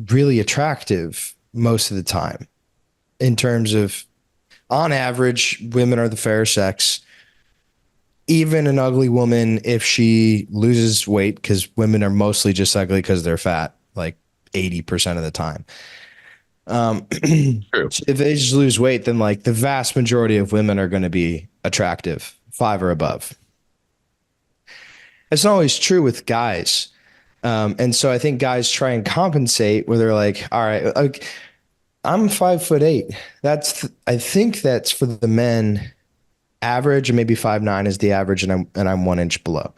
really attractive most of the time in terms of, on average, women are the fairer sex. Even an ugly woman, if she loses weight, because women are mostly just ugly because they're fat, like 80% of the time. True. If they just lose weight, then like the vast majority of women are going to be attractive, 5 or above. It's not always true with guys. And so I think guys try and compensate where they're like, all right, like, I'm 5'8". I think that's for the men average, and maybe 5'9" is the average, and I'm 1 inch below.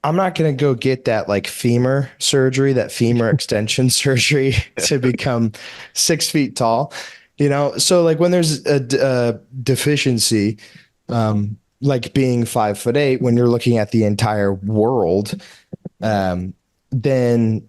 I'm not going to go get that like femur surgery, that femur extension surgery to become 6 feet tall, So like when there's a deficiency, like being 5'8", when you're looking at the entire world, then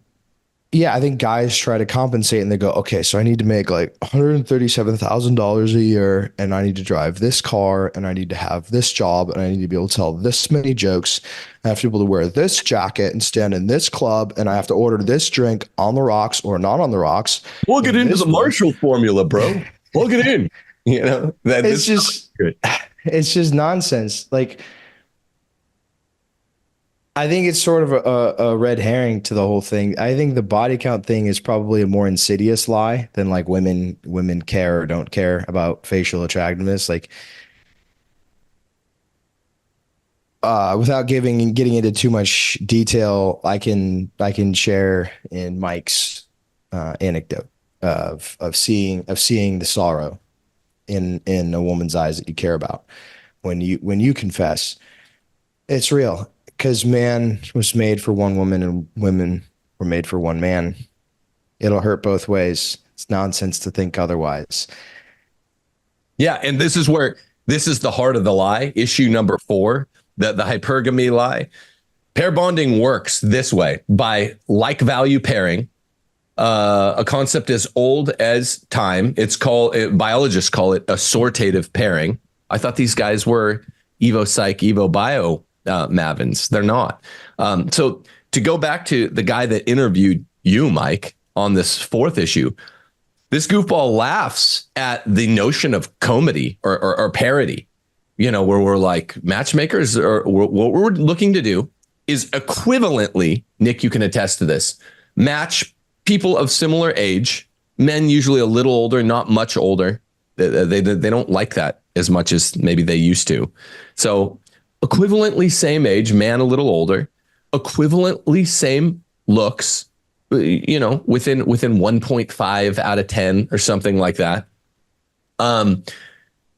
yeah, I think guys try to compensate and they go, okay, so I need to make like $137,000 a year, and I need to drive this car, and I need to have this job, and I need to be able to tell this many jokes. I have to be able to wear this jacket and stand in this club, and I have to order this drink on the rocks or not on the rocks. Plug it into the Marshall formula, bro. Plug it in. It's just nonsense. Like, I think it's sort of a red herring to the whole thing. I think the body count thing is probably a more insidious lie than like women care or don't care about facial attractiveness. Like, without getting into too much detail, I can share in Mike's anecdote of seeing the sorrow in a woman's eyes that you care about when you confess. It's real. Because man was made for one woman and women were made for one man. It'll hurt both ways. It's nonsense to think otherwise. Yeah, and this is the heart of the lie. Issue number 4, the hypergamy lie. Pair bonding works this way, by like value pairing. A concept as old as time. Biologists call it assortative pairing. I thought these guys were Evo Psych, Evo Bio Mavins. They're not. So to go back to the guy that interviewed you, Mike, on this 4th issue, this goofball laughs at the notion of comedy or parody, where we're like matchmakers, or what we're looking to do is equivalently, Nick, you can attest to this, match people of similar age, men usually a little older, not much older. They don't like that as much as maybe they used to. So equivalently same age, man a little older, equivalently same looks, within 1.5 out of 10 or something like that.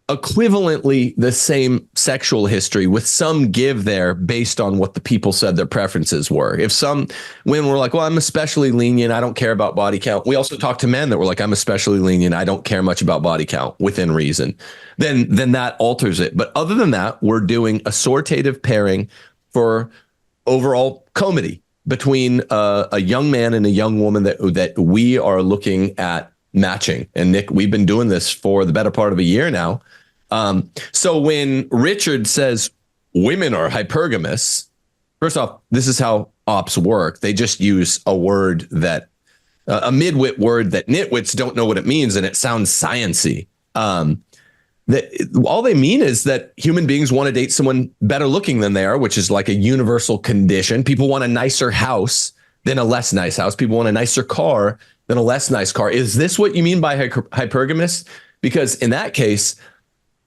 Equivalently the same sexual history with some give there based on what the people said their preferences were. If some women were like, well, I'm especially lenient, I don't care about body count. We also talked to men that were like, I'm especially lenient, I don't care much about body count within reason. Then that alters it. But other than that, we're doing a sortative pairing for overall comity between a young man and a young woman that we are looking at matching. And Nick, we've been doing this for the better part of a year now. So when Richard says women are hypergamous, first off, this is how ops work. They just use a word that a midwit word that nitwits don't know what it means, and it sounds sciency. All they mean is that human beings want to date someone better looking than they are, which is like a universal condition. People want a nicer house than a less nice house. People want a nicer car than a less nice car. Is this what you mean by hypergamous? Because in that case,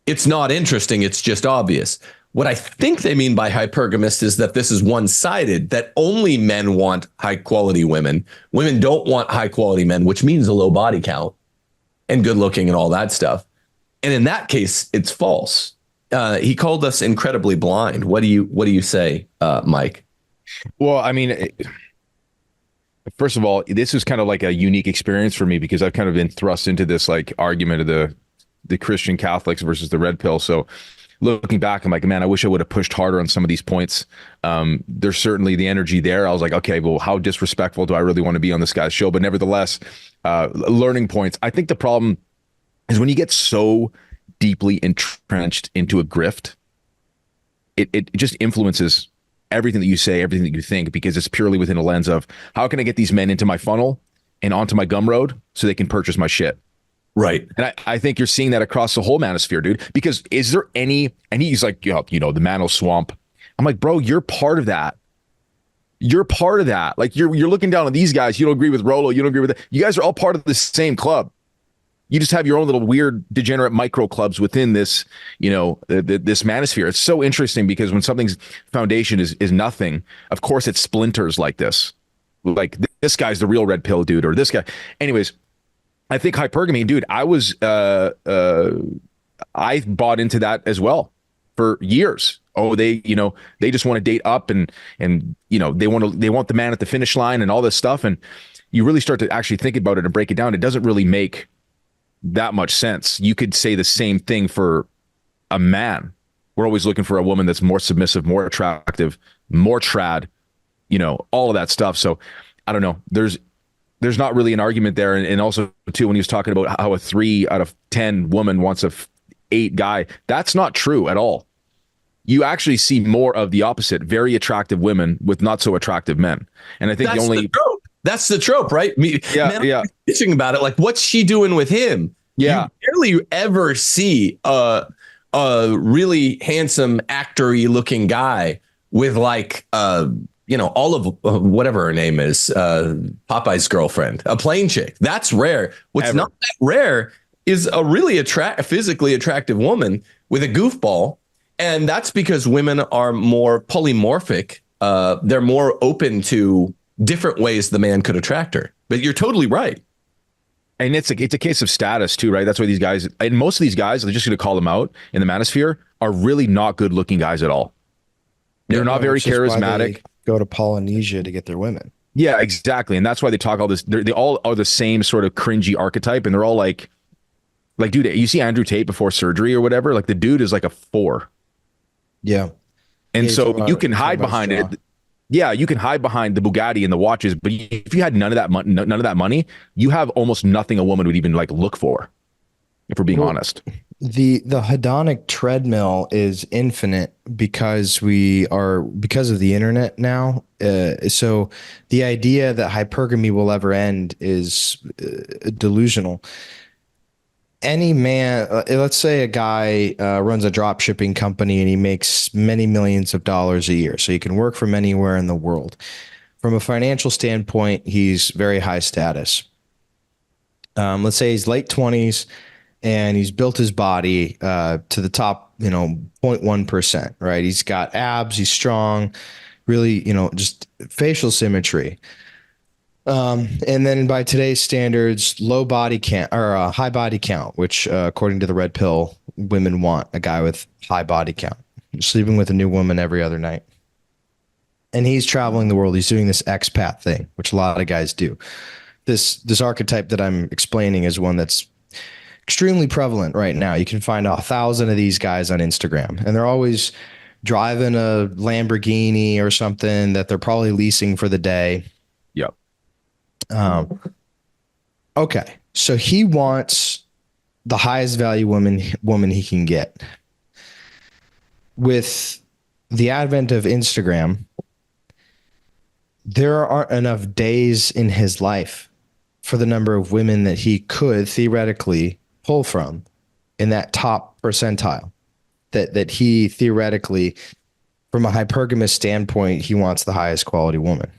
it's not interesting. It's just obvious. What I think they mean by hypergamist is that this is one-sided, that only men want high-quality women. Women don't want high-quality men, which means a low body count and good looking and all that stuff. And in that case, it's false. He called us incredibly blind. What do you say, Mike? Well, I mean, first of all, this is kind of like a unique experience for me because I've kind of been thrust into this like argument of the Christian Catholics versus the red pill. So looking back, I'm like, man, I wish I would have pushed harder on some of these points. There's certainly the energy there. I was like, okay, well, how disrespectful do I really want to be on this guy's show? But nevertheless, learning points. I think the problem is when you get so deeply entrenched into a grift, it just influences everything that you say, everything that you think, because it's purely within a lens of how can I get these men into my funnel and onto my gumroad so they can purchase my shit. Right. And I think you're seeing that across the whole manosphere, dude, because is there any, and he's like, the Mano swamp. I'm like, bro, you're part of that. You're part of that. Like you're looking down on these guys. You don't agree with Rolo. You don't agree with that. You guys are all part of the same club. You just have your own little weird degenerate micro clubs within this, this manosphere. It's so interesting because when something's foundation is nothing, of course it splinters like this. Like this guy's the real red pill dude, or this guy. Anyways, I think hypergamy, dude, I bought into that as well for years. Oh, they just want to date up and they want the man at the finish line and all this stuff. And you really start to actually think about it and break it down. It doesn't really make that much sense. You could say the same thing for a man. We're always looking for a woman that's more submissive, more attractive, more trad, all of that stuff. So I don't know. There's not really an argument there. And also too, when he was talking about how a 3 out of 10 woman wants a 8 guy, that's not true at all. You actually see more of the opposite, very attractive women with not so attractive men. And I think that's the trope, right? Yeah. Bitching about it. Like, what's she doing with him? Yeah. You barely ever see a really handsome actor-y looking guy with like, all of whatever her name is, Popeye's girlfriend, a plain chick. That's rare. What's not that rare is a really physically attractive woman with a goofball. And that's because women are more polymorphic. They're more open to different ways the man could attract her. But you're totally right. And it's a case of status too, right? That's why these guys, and most of these guys, I'm just going to call them out in the manosphere, are really not good looking guys at all. They're not very charismatic. Go to Polynesia to get their women. Yeah, exactly. And that's why they talk all this. They all are the same sort of cringy archetype. And they're all like, dude, you see Andrew Tate before surgery or whatever? Like the dude is like a 4. Yeah. And so you can hide behind it. Yeah, you can hide behind the Bugatti and the watches, but if you had none of that money, you have almost nothing a woman would even like look for, if we're being honest. The hedonic treadmill is infinite because of the internet now. So the idea that hypergamy will ever end is delusional. Any man, let's say a guy runs a drop shipping company and he makes many millions of dollars a year. So he can work from anywhere in the world. From a financial standpoint, he's very high status. Let's say he's late 20s and he's built his body to the top, 0.1%, right? He's got abs, he's strong, really, just facial symmetry. And then by today's standards, low body count or high body count, which according to the red pill, women want a guy with high body count, sleeping with a new woman every other night. And he's traveling the world. He's doing this expat thing, which a lot of guys do. This archetype that I'm explaining is one that's extremely prevalent right now. You can find 1,000 of these guys on Instagram, and they're always driving a Lamborghini or something that they're probably leasing for the day. Yep. Okay. So he wants the highest value woman he can get. With the advent of Instagram, there aren't enough days in his life for the number of women that he could theoretically pull from in that top percentile that he theoretically, from a hypergamous standpoint, he wants the highest quality woman.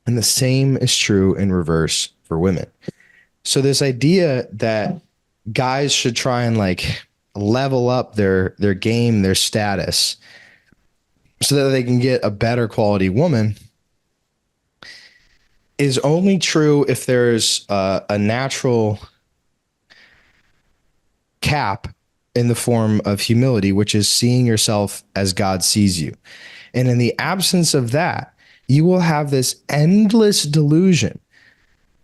And the same is true in reverse for women. So this idea that guys should try and like level up their game, their status, so that they can get a better quality woman is only true if there's a natural cap in the form of humility, which is seeing yourself as God sees you. And in the absence of that, you will have this endless delusion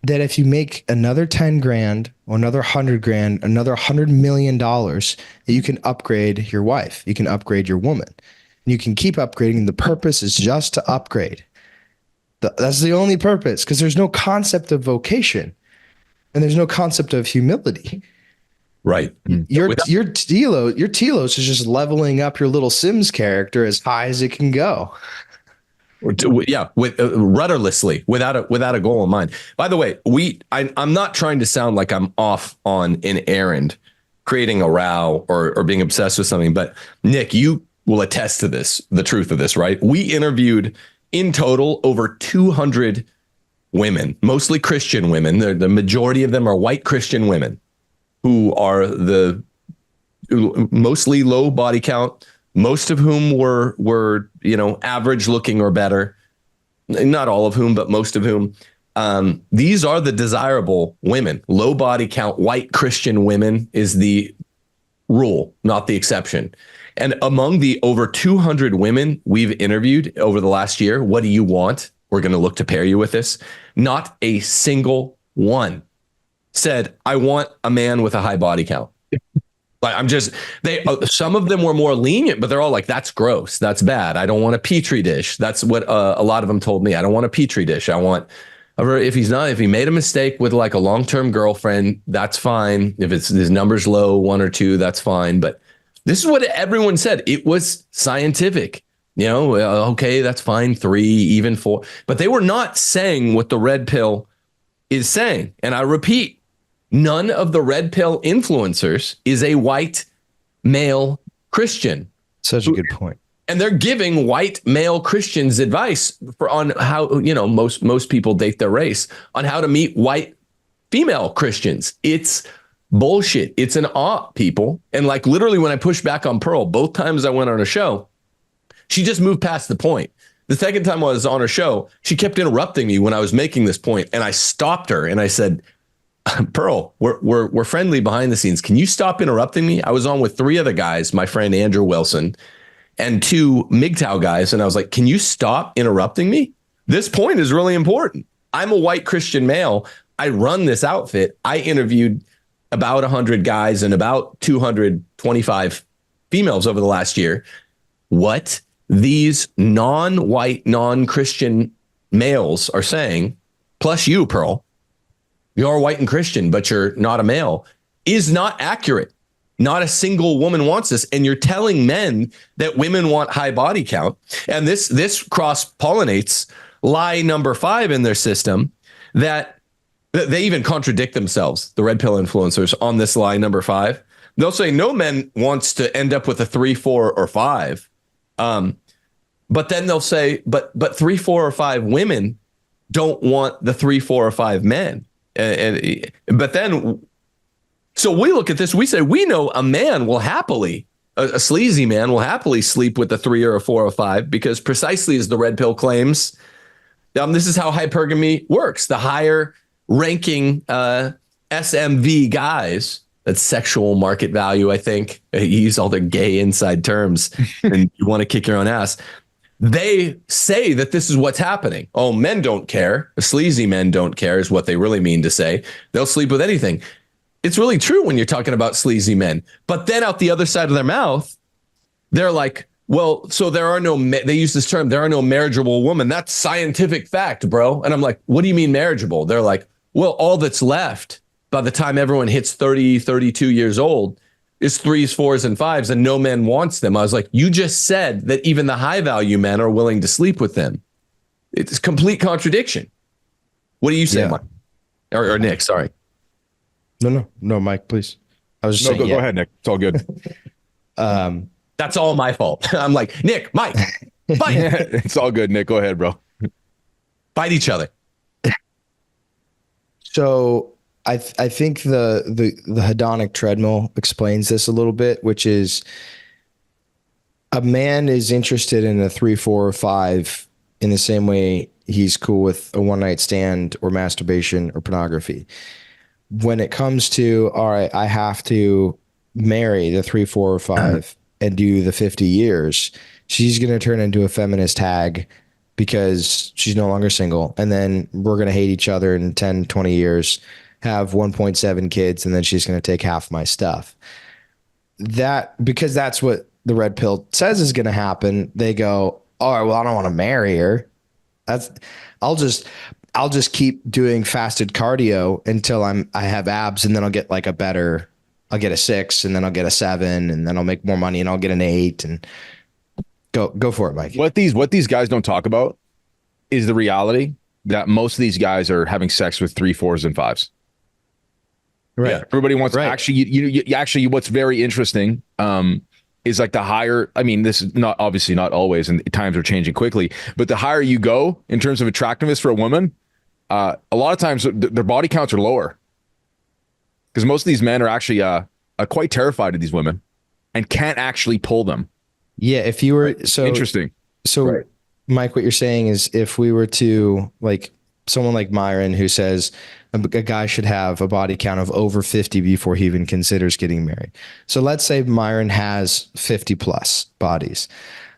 that if you make another 10 grand or another 100 grand, another $100 million, that you can upgrade your wife, you can upgrade your woman, and you can keep upgrading. The purpose is just to upgrade. That's the only purpose, because there's no concept of vocation and there's no concept of humility. Right. Your telos is just leveling up your little Sims character as high as it can go. Yeah, with rudderlessly, without a goal in mind. By the way, I'm not trying to sound like I'm off on an errand, creating a row or being obsessed with something. But Nick, you will attest to this, the truth of this, right? We interviewed in total over 200 women, mostly Christian women. The majority of them are white Christian women who are mostly low body count, most of whom were average looking or better. Not all of whom, but most of whom. These are the desirable women. Low body count, white Christian women is the rule, not the exception. And among the over 200 women we've interviewed over the last year, what do you want? We're going to look to pair you with this. Not a single one said, I want a man with a high body count. Like some of them were more lenient, but they're all like, that's gross. That's bad. I don't want a petri dish. That's what a lot of them told me. I don't want a petri dish. I want, if he made a mistake with like a long-term girlfriend, that's fine. If his number's low, 1 or 2, that's fine. But this is what everyone said. It was scientific, okay, that's fine. 3, even 4, but they were not saying what the red pill is saying. And I repeat, none of the red pill influencers is a white male Christian. Such a good point. And they're giving white male Christians advice on how, most people date their race, on how to meet white female Christians. It's bullshit. It's an op, people. And like literally when I pushed back on Pearl, both times I went on a show, she just moved past the point. The second time I was on her show, she kept interrupting me when I was making this point, and I stopped her and I said, Pearl, we're friendly behind the scenes. Can you stop interrupting me? I was on with 3 other guys, my friend Andrew Wilson, and 2 MGTOW guys. And I was like, can you stop interrupting me? This point is really important. I'm a white Christian male. I run this outfit. I interviewed about 100 guys and about 225 females over the last year. What these non-white, non-Christian males are saying, plus you, Pearl, you're white and Christian, but you're not a male, is not accurate. Not a single woman wants this. And you're telling men that women want high body count. And this cross-pollinates lie number 5 in their system, that they even contradict themselves, the red pill influencers, on this lie number 5. They'll say no man wants to end up with a 3, 4, or 5. But then they'll say, but 3, 4, or 5 women don't want the 3, 4, or 5 men. But then, so we look at this, we say, we know a man will happily, a sleazy man will happily sleep with a 3 or a 4 or 5, because precisely as the red pill claims, This is how hypergamy works. The higher ranking SMV guys, that's sexual market value, I think. You use all the gay inside terms and you want to kick your own ass. They say that this is what's happening. Oh, men don't care. Sleazy men don't care is what they really mean to say. They'll sleep with anything. It's really true when you're talking about sleazy men. But then out the other side of their mouth, they're like, well, so there are no, they use this term, there are no marriageable women. That's scientific fact, bro. And I'm like, what do you mean marriageable? They're like, well, all that's left by the time everyone hits 30, 32 years old is 3s, 4s, and 5s, and no man wants them. I was like, you just said that even the high value men are willing to sleep with them. It's complete contradiction. What do you say, Mike? Or Nick, sorry. No, Mike, please. I was just saying, go ahead, Nick. It's all good. That's all my fault. I'm like, Nick, Mike, fight. It's all good, Nick. Go ahead, bro. Fight each other. So I think the hedonic treadmill explains this a little bit, which is a man is interested in a 3, 4, or 5 in the same way he's cool with a one night stand or masturbation or pornography. When it comes to, all right, I have to marry the 3, 4, or 5 and do the 50 years, she's going to turn into a feminist hag because she's no longer single. And then we're going to hate each other in 10, 20 years, have 1.7 kids, and then she's going to take half my stuff. Because that's what the red pill says is going to happen. They go, all right, well, I don't want to marry her. I'll just keep doing fasted cardio until I have abs, and then I'll get like I'll get a 6, and then I'll get a 7, and then I'll make more money and I'll get an 8, and go for it, Mike. What these guys don't talk about is the reality that most of these guys are having sex with 3, 4s, and 5s. Right. Yeah. Everybody wants actually, you actually, what's very interesting, is like the higher, I mean, this is not obviously not always, and times are changing quickly, but the higher you go in terms of attractiveness for a woman, a lot of times their body counts are lower because most of these men are actually quite terrified of these women and can't actually pull them. Yeah. If you were so interesting. So Mike, what you're saying is if we were to like someone like Myron who says a guy should have a body count of over 50 before he even considers getting married. So let's say Myron has 50 plus bodies,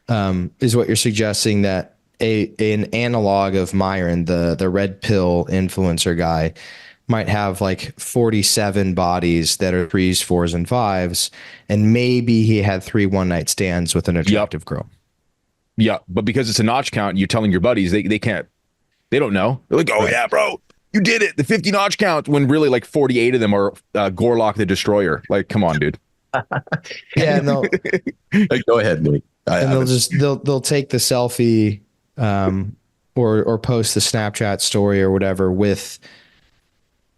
is what you're suggesting that an analog of Myron, the red pill influencer guy, might have like 47 bodies that are 3s, 4s, and 5s. And maybe he had 3 one-night stands with an attractive girl. Yeah. But because it's a notch count, you're telling your buddies, they can't, they don't know. They're like, oh yeah, bro, you did it. The 50 notch count, when really like 48 of them are Gorlock the Destroyer. Like, come on, dude. Yeah. No. Go ahead, Nate. And they'll take the selfie, or post the Snapchat story or whatever with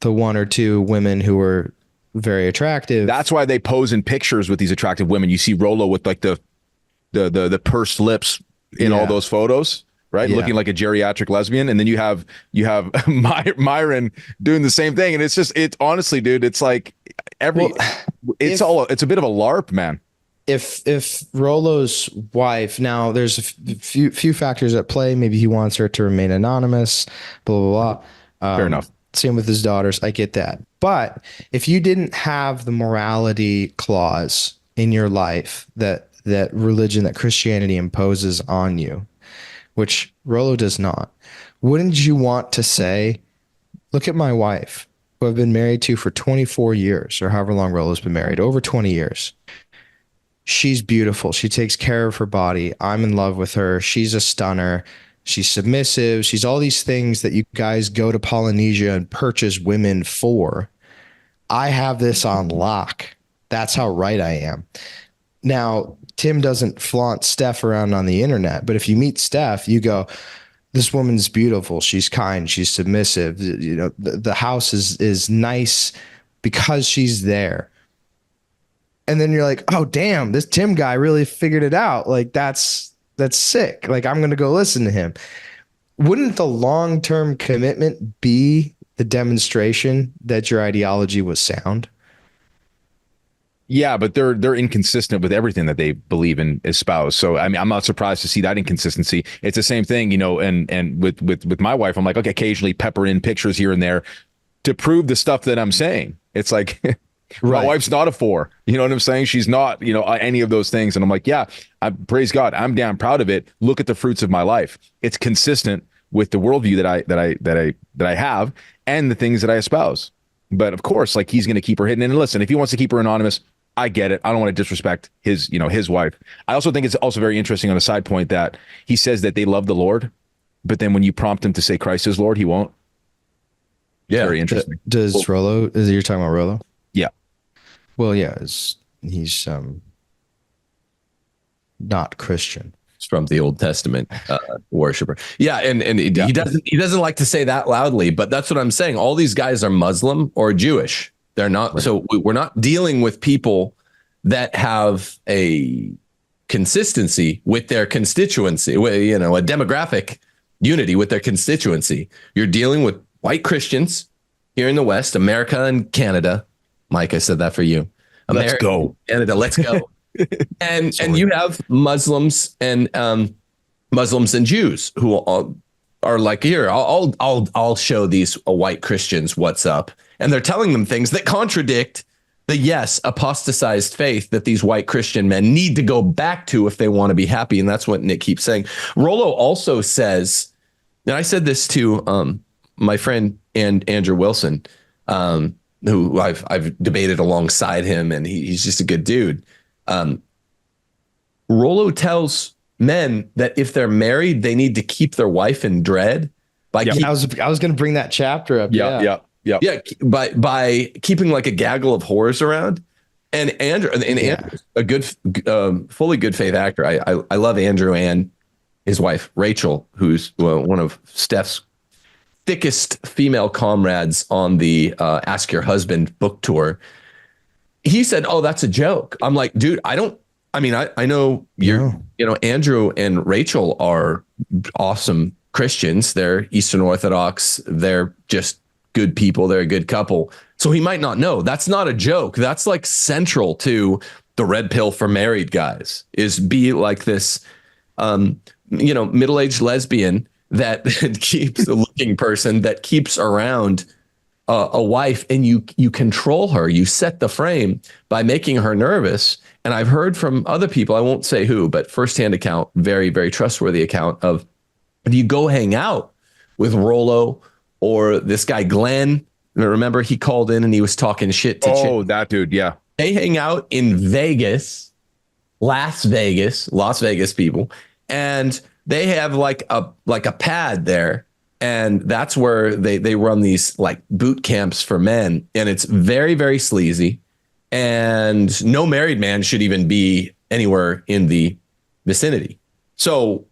the 1 or 2 women who are very attractive. That's why they pose in pictures with these attractive women. You see Rolo with like the pursed lips in all those photos, right? Yeah. Looking like a geriatric lesbian. And then you have Myron doing the same thing. And it's honestly, dude, it's like it's a bit of a LARP, man. If Rolo's wife, now there's a few factors at play. Maybe he wants her to remain anonymous, blah, blah, blah. Fair enough. Same with his daughters. I get that. But if you didn't have the morality clause in your life that religion, that Christianity imposes on you, which Rolo does not, wouldn't you want to say, look at my wife, who I've been married to for 24 years, or however long Rolo's been married, over 20 years. She's beautiful. She takes care of her body. I'm in love with her. She's a stunner. She's submissive. She's all these things that you guys go to Polynesia and purchase women for. I have this on lock. That's how right I am. Now, Tim doesn't flaunt Steph around on the internet, but if you meet Steph, you go, this woman's beautiful. She's kind. She's submissive. You know, the house is nice because she's there. And then you're like, oh, damn, this Tim guy really figured it out. Like, that's sick. Like, I'm going to go listen to him. Wouldn't the long-term commitment be the demonstration that your ideology was sound? Yeah, but they're inconsistent with everything that they believe and espouse. So I mean, I'm not surprised to see that inconsistency. It's the same thing, you know. And with my wife, I'm like, okay, occasionally pepper in pictures here and there to prove the stuff that I'm saying. It's like my wife's not a 4. You know what I'm saying? She's not, you know, any of those things. And I'm like, yeah, praise God, I'm damn proud of it. Look at the fruits of my life. It's consistent with the worldview that I have and the things that I espouse. But of course, like, he's going to keep her hidden. And listen, if he wants to keep her anonymous, I get it. I don't want to disrespect his, you know, his wife. I also think it's also very interesting on a side point that he says that they love the Lord, but then when you prompt him to say Christ is Lord, he won't. Yeah. Very interesting. Does Rollo, you're talking about Rollo? Yeah. Well, yeah, he's not Christian. It's from the Old Testament worshiper. Yeah, and he doesn't like to say that loudly, but that's what I'm saying. All these guys are Muslim or Jewish. They're not. Right. So we're not dealing with people that have a consistency with their constituency, you know, a demographic unity with their constituency. You're dealing with white Christians here in the West, America and Canada. Mike, I said that for you. America, let's go. Canada, let's go. And you have Muslims and Jews who are like, here, I'll show these white Christians what's up. And they're telling them things that contradict the apostatized faith that these white Christian men need to go back to if they want to be happy. And that's what Nick keeps saying. Rollo also says, and I said this to my friend and Andrew Wilson, who I've debated alongside him, and he's just a good dude. Rollo tells men that if they're married, they need to keep their wife in dread. I was going to bring that chapter up. Yeah. By keeping like a gaggle of whores around. And Andrew's a good, fully good faith actor. I love Andrew and his wife Rachel, who's one of Steph's thickest female comrades on the Ask Your Husband book tour. He said, "Oh, that's a joke." I'm like, dude, I know Andrew and Rachel are awesome Christians. They're Eastern Orthodox. They're just good people. They're a good couple. So he might not know. That's not a joke. That's like central to the red pill for married guys, is be like this, middle-aged lesbian that keeps a looking person that keeps around a wife, and you control her. You set the frame by making her nervous. And I've heard from other people, I won't say who, but firsthand account, very, very trustworthy account of, if you go hang out with Rollo or this guy Glenn, remember he called in and he was talking shit to Chick. That dude, yeah. They hang out in Vegas, Las Vegas people, and they have like a pad there. And that's where they run these like boot camps for men. And it's very, very sleazy. And no married man should even be anywhere in the vicinity. So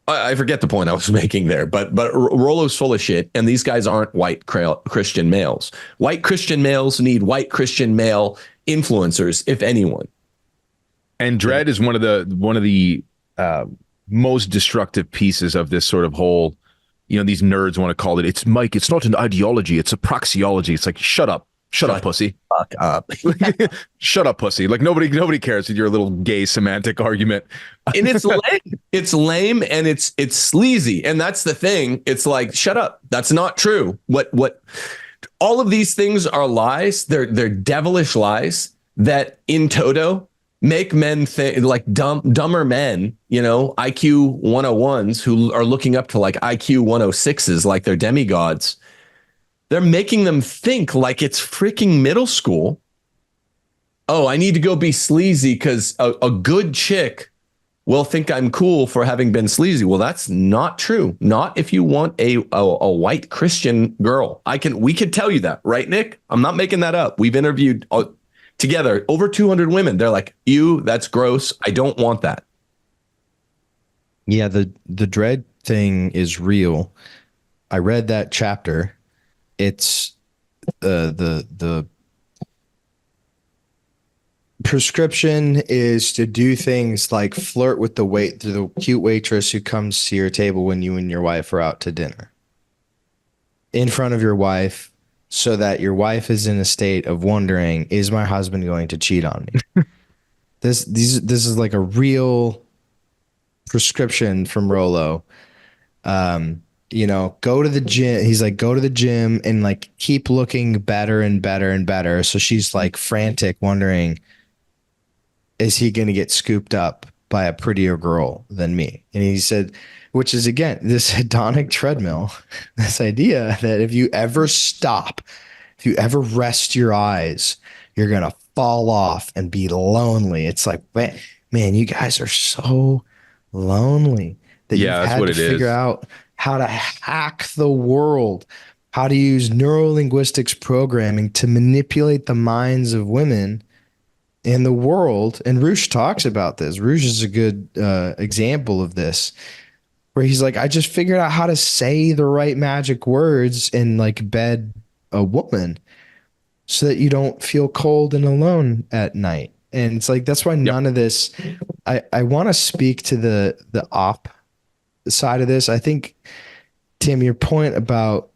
I forget the point I was making there, but Rollo's full of shit. And these guys aren't white Christian males. White Christian males need white Christian male influencers, if anyone. And dread is one of the most destructive pieces of this sort of whole, these nerds want to call it. It's Mike. It's not an ideology. It's a praxeology. It's like, shut up, pussy. Fuck up. Shut up, pussy. Like nobody cares with your little gay semantic argument. And it's lame. It's lame and it's sleazy. And that's the thing. It's like, shut up. That's not true. What all of these things are lies. They're devilish lies that in toto make men think like dumber men, IQ 101s who are looking up to like IQ 106s, like they're demigods. They're making them think like it's freaking middle school. Oh, I need to go be sleazy because a good chick will think I'm cool for having been sleazy. Well, that's not true. Not if you want a white Christian girl. We could tell you that, right, Nick? I'm not making that up. We've interviewed together over 200 women. They're like, ew, that's gross. I don't want that. Yeah, the dread thing is real. I read that chapter. It's the prescription is to do things like flirt with the cute waitress who comes to your table when you and your wife are out to dinner. In front of your wife, so that your wife is in a state of wondering, is my husband going to cheat on me? This is like a real prescription from Rolo. Go to the gym. He's like, go to the gym and like keep looking better and better and better. So she's like frantic, wondering, is he going to get scooped up by a prettier girl than me? And he said, which is again, this hedonic treadmill, this idea that if you ever stop, if you ever rest your eyes, you're going to fall off and be lonely. It's like, man, you guys are so lonely that you've had to figure out how to hack the world, how to use neurolinguistics programming to manipulate the minds of women in the world. And Roosh talks about this. Roosh is a good example of this, where he's like, I just figured out how to say the right magic words and like bed a woman so that you don't feel cold and alone at night. And it's like, that's why none of this, I want to speak to the op side of this. I think, Tim, your point about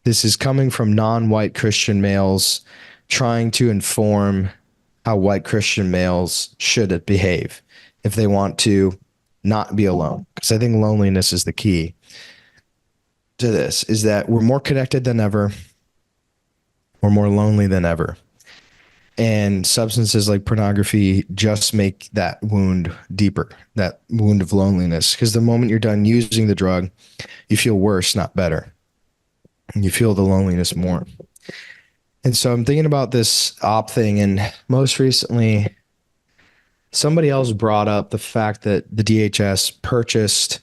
this is coming from non-white Christian males trying to inform how white Christian males should behave if they want to not be alone. Because I think loneliness is the key to this, is that we're more connected than ever. We're more lonely than ever. And substances like pornography just make that wound deeper, that wound of loneliness. Because the moment you're done using the drug, you feel worse, not better. And you feel the loneliness more. And so I'm thinking about this op thing. And most recently, somebody else brought up the fact that the DHS purchased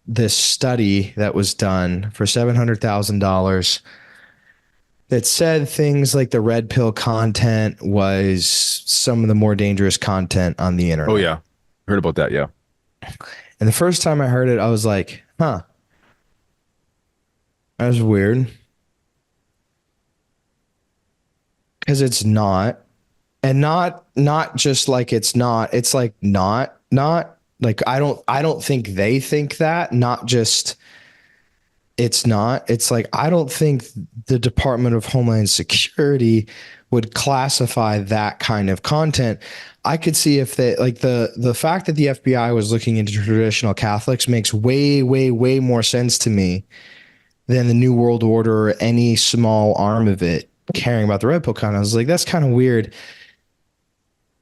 this study that was done for $700,000 that said things like the red pill content was some of the more dangerous content on the internet. Oh, yeah. Heard about that. Yeah. And the first time I heard it, I was like, huh, that was weird. Because it's not. And not just like it's not. It's like not. Like I don't think they think that. Not just it's not. It's like I don't think the Department of Homeland Security would classify that kind of content. I could see if they like the fact that the FBI was looking into traditional Catholics makes way more sense to me than the New World Order or any small arm of it caring about the red pill content. I was like, that's kind of weird.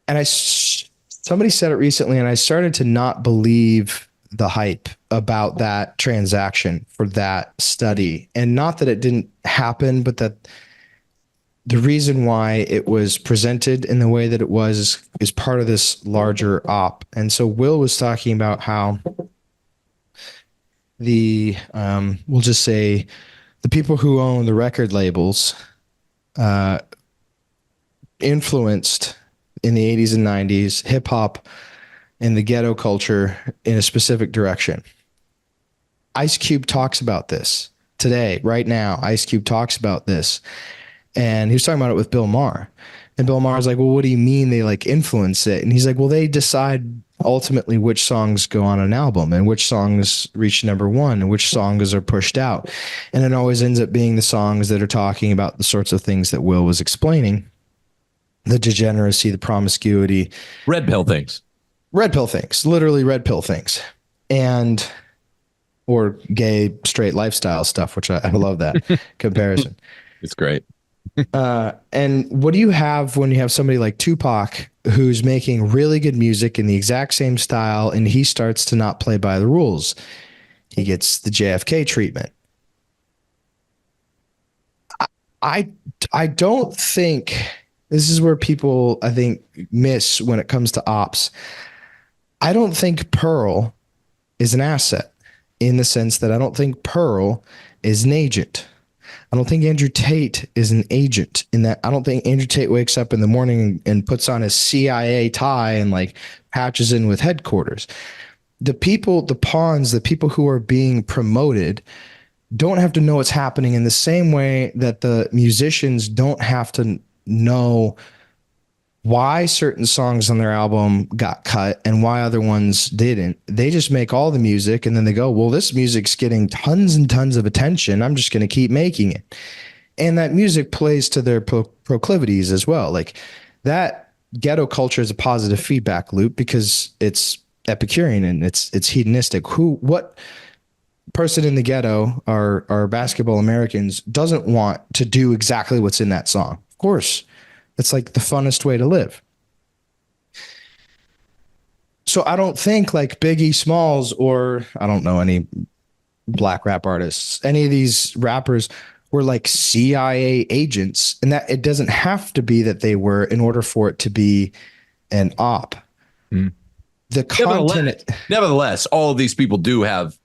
And somebody said it recently, and I started to not believe the hype about that transaction for that study. And not that it didn't happen, but that the reason why it was presented in the way that it was is part of this larger op. And so Will was talking about how the, we'll just say the people who own the record labels, influenced in the 80s and 90s hip hop and the ghetto culture in a specific direction. Ice Cube talks about this today, right now. Ice Cube talks about this, and he was talking about it with Bill Maher. And Bill Maher's like, well, what do you mean they like influence it? And he's like, well, they decide ultimately which songs go on an album and which songs reach number one and which songs are pushed out. And it always ends up being the songs that are talking about the sorts of things that Will was explaining. The degeneracy, the promiscuity. Red pill things. Red pill things. Literally red pill things. And or gay, straight lifestyle stuff, which I love that comparison. It's great. And what do you have when you have somebody like Tupac who's making really good music in the exact same style and he starts to not play by the rules? He gets the JFK treatment. I don't think this is where people, I think, miss when it comes to ops. I don't think Pearl is an asset in the sense that I don't think Pearl is an agent. I don't think Andrew Tate is an agent in that. I don't think Andrew Tate wakes up in the morning and puts on his CIA tie and like patches in with headquarters. The people, the pawns, the people who are being promoted don't have to know what's happening in the same way that the musicians don't have to know why certain songs on their album got cut and why other ones didn't. They just make all the music and then they go, well, this music's getting tons and tons of attention. I'm just going to keep making it. And that music plays to their proclivities as well. Like that ghetto culture is a positive feedback loop because it's Epicurean and it's hedonistic. What person in the ghetto or basketball Americans doesn't want to do exactly what's in that song? Of course. It's like the funnest way to live. So I don't think like Biggie Smalls or I don't know any black rap artists, any of these rappers were like CIA agents, and that it doesn't have to be that they were in order for it to be an op. Mm. The content, nevertheless, all of these people do have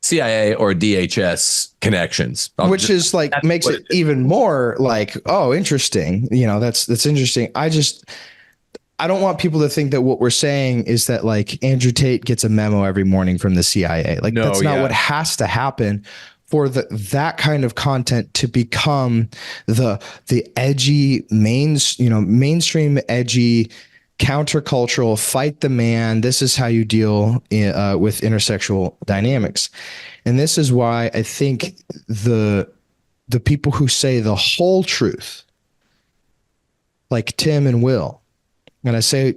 CIA or DHS connections, which is like makes it even more like, oh, interesting. You know, that's interesting. I don't want people to think that what we're saying is that like Andrew Tate gets a memo every morning from the CIA. Like that's not what has to happen for that kind of content to become the edgy mainstream edgy countercultural, fight the man. This is how you deal with intersexual dynamics. And this is why I think the people who say the whole truth, like Tim and Will, and I say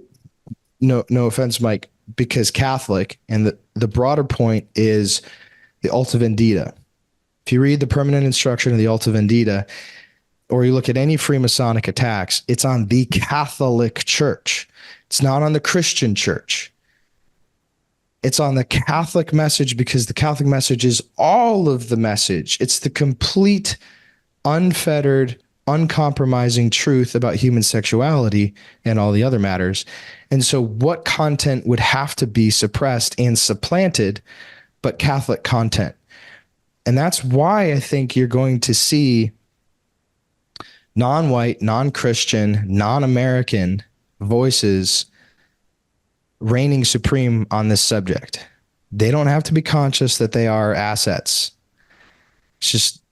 no offense, Mike, because Catholic, and the broader point is the Alta Vendita. If you read the permanent instruction of the Alta Vendita, or you look at any Freemasonic attacks, it's on the Catholic Church. It's not on the Christian church. It's on the Catholic message because the Catholic message is all of the message. It's the complete, unfettered, uncompromising truth about human sexuality and all the other matters. And so what content would have to be suppressed and supplanted but Catholic content? And that's why I think you're going to see non-white, non-Christian, non-American voices reigning supreme on this subject. They don't have to be conscious that they are assets. It's just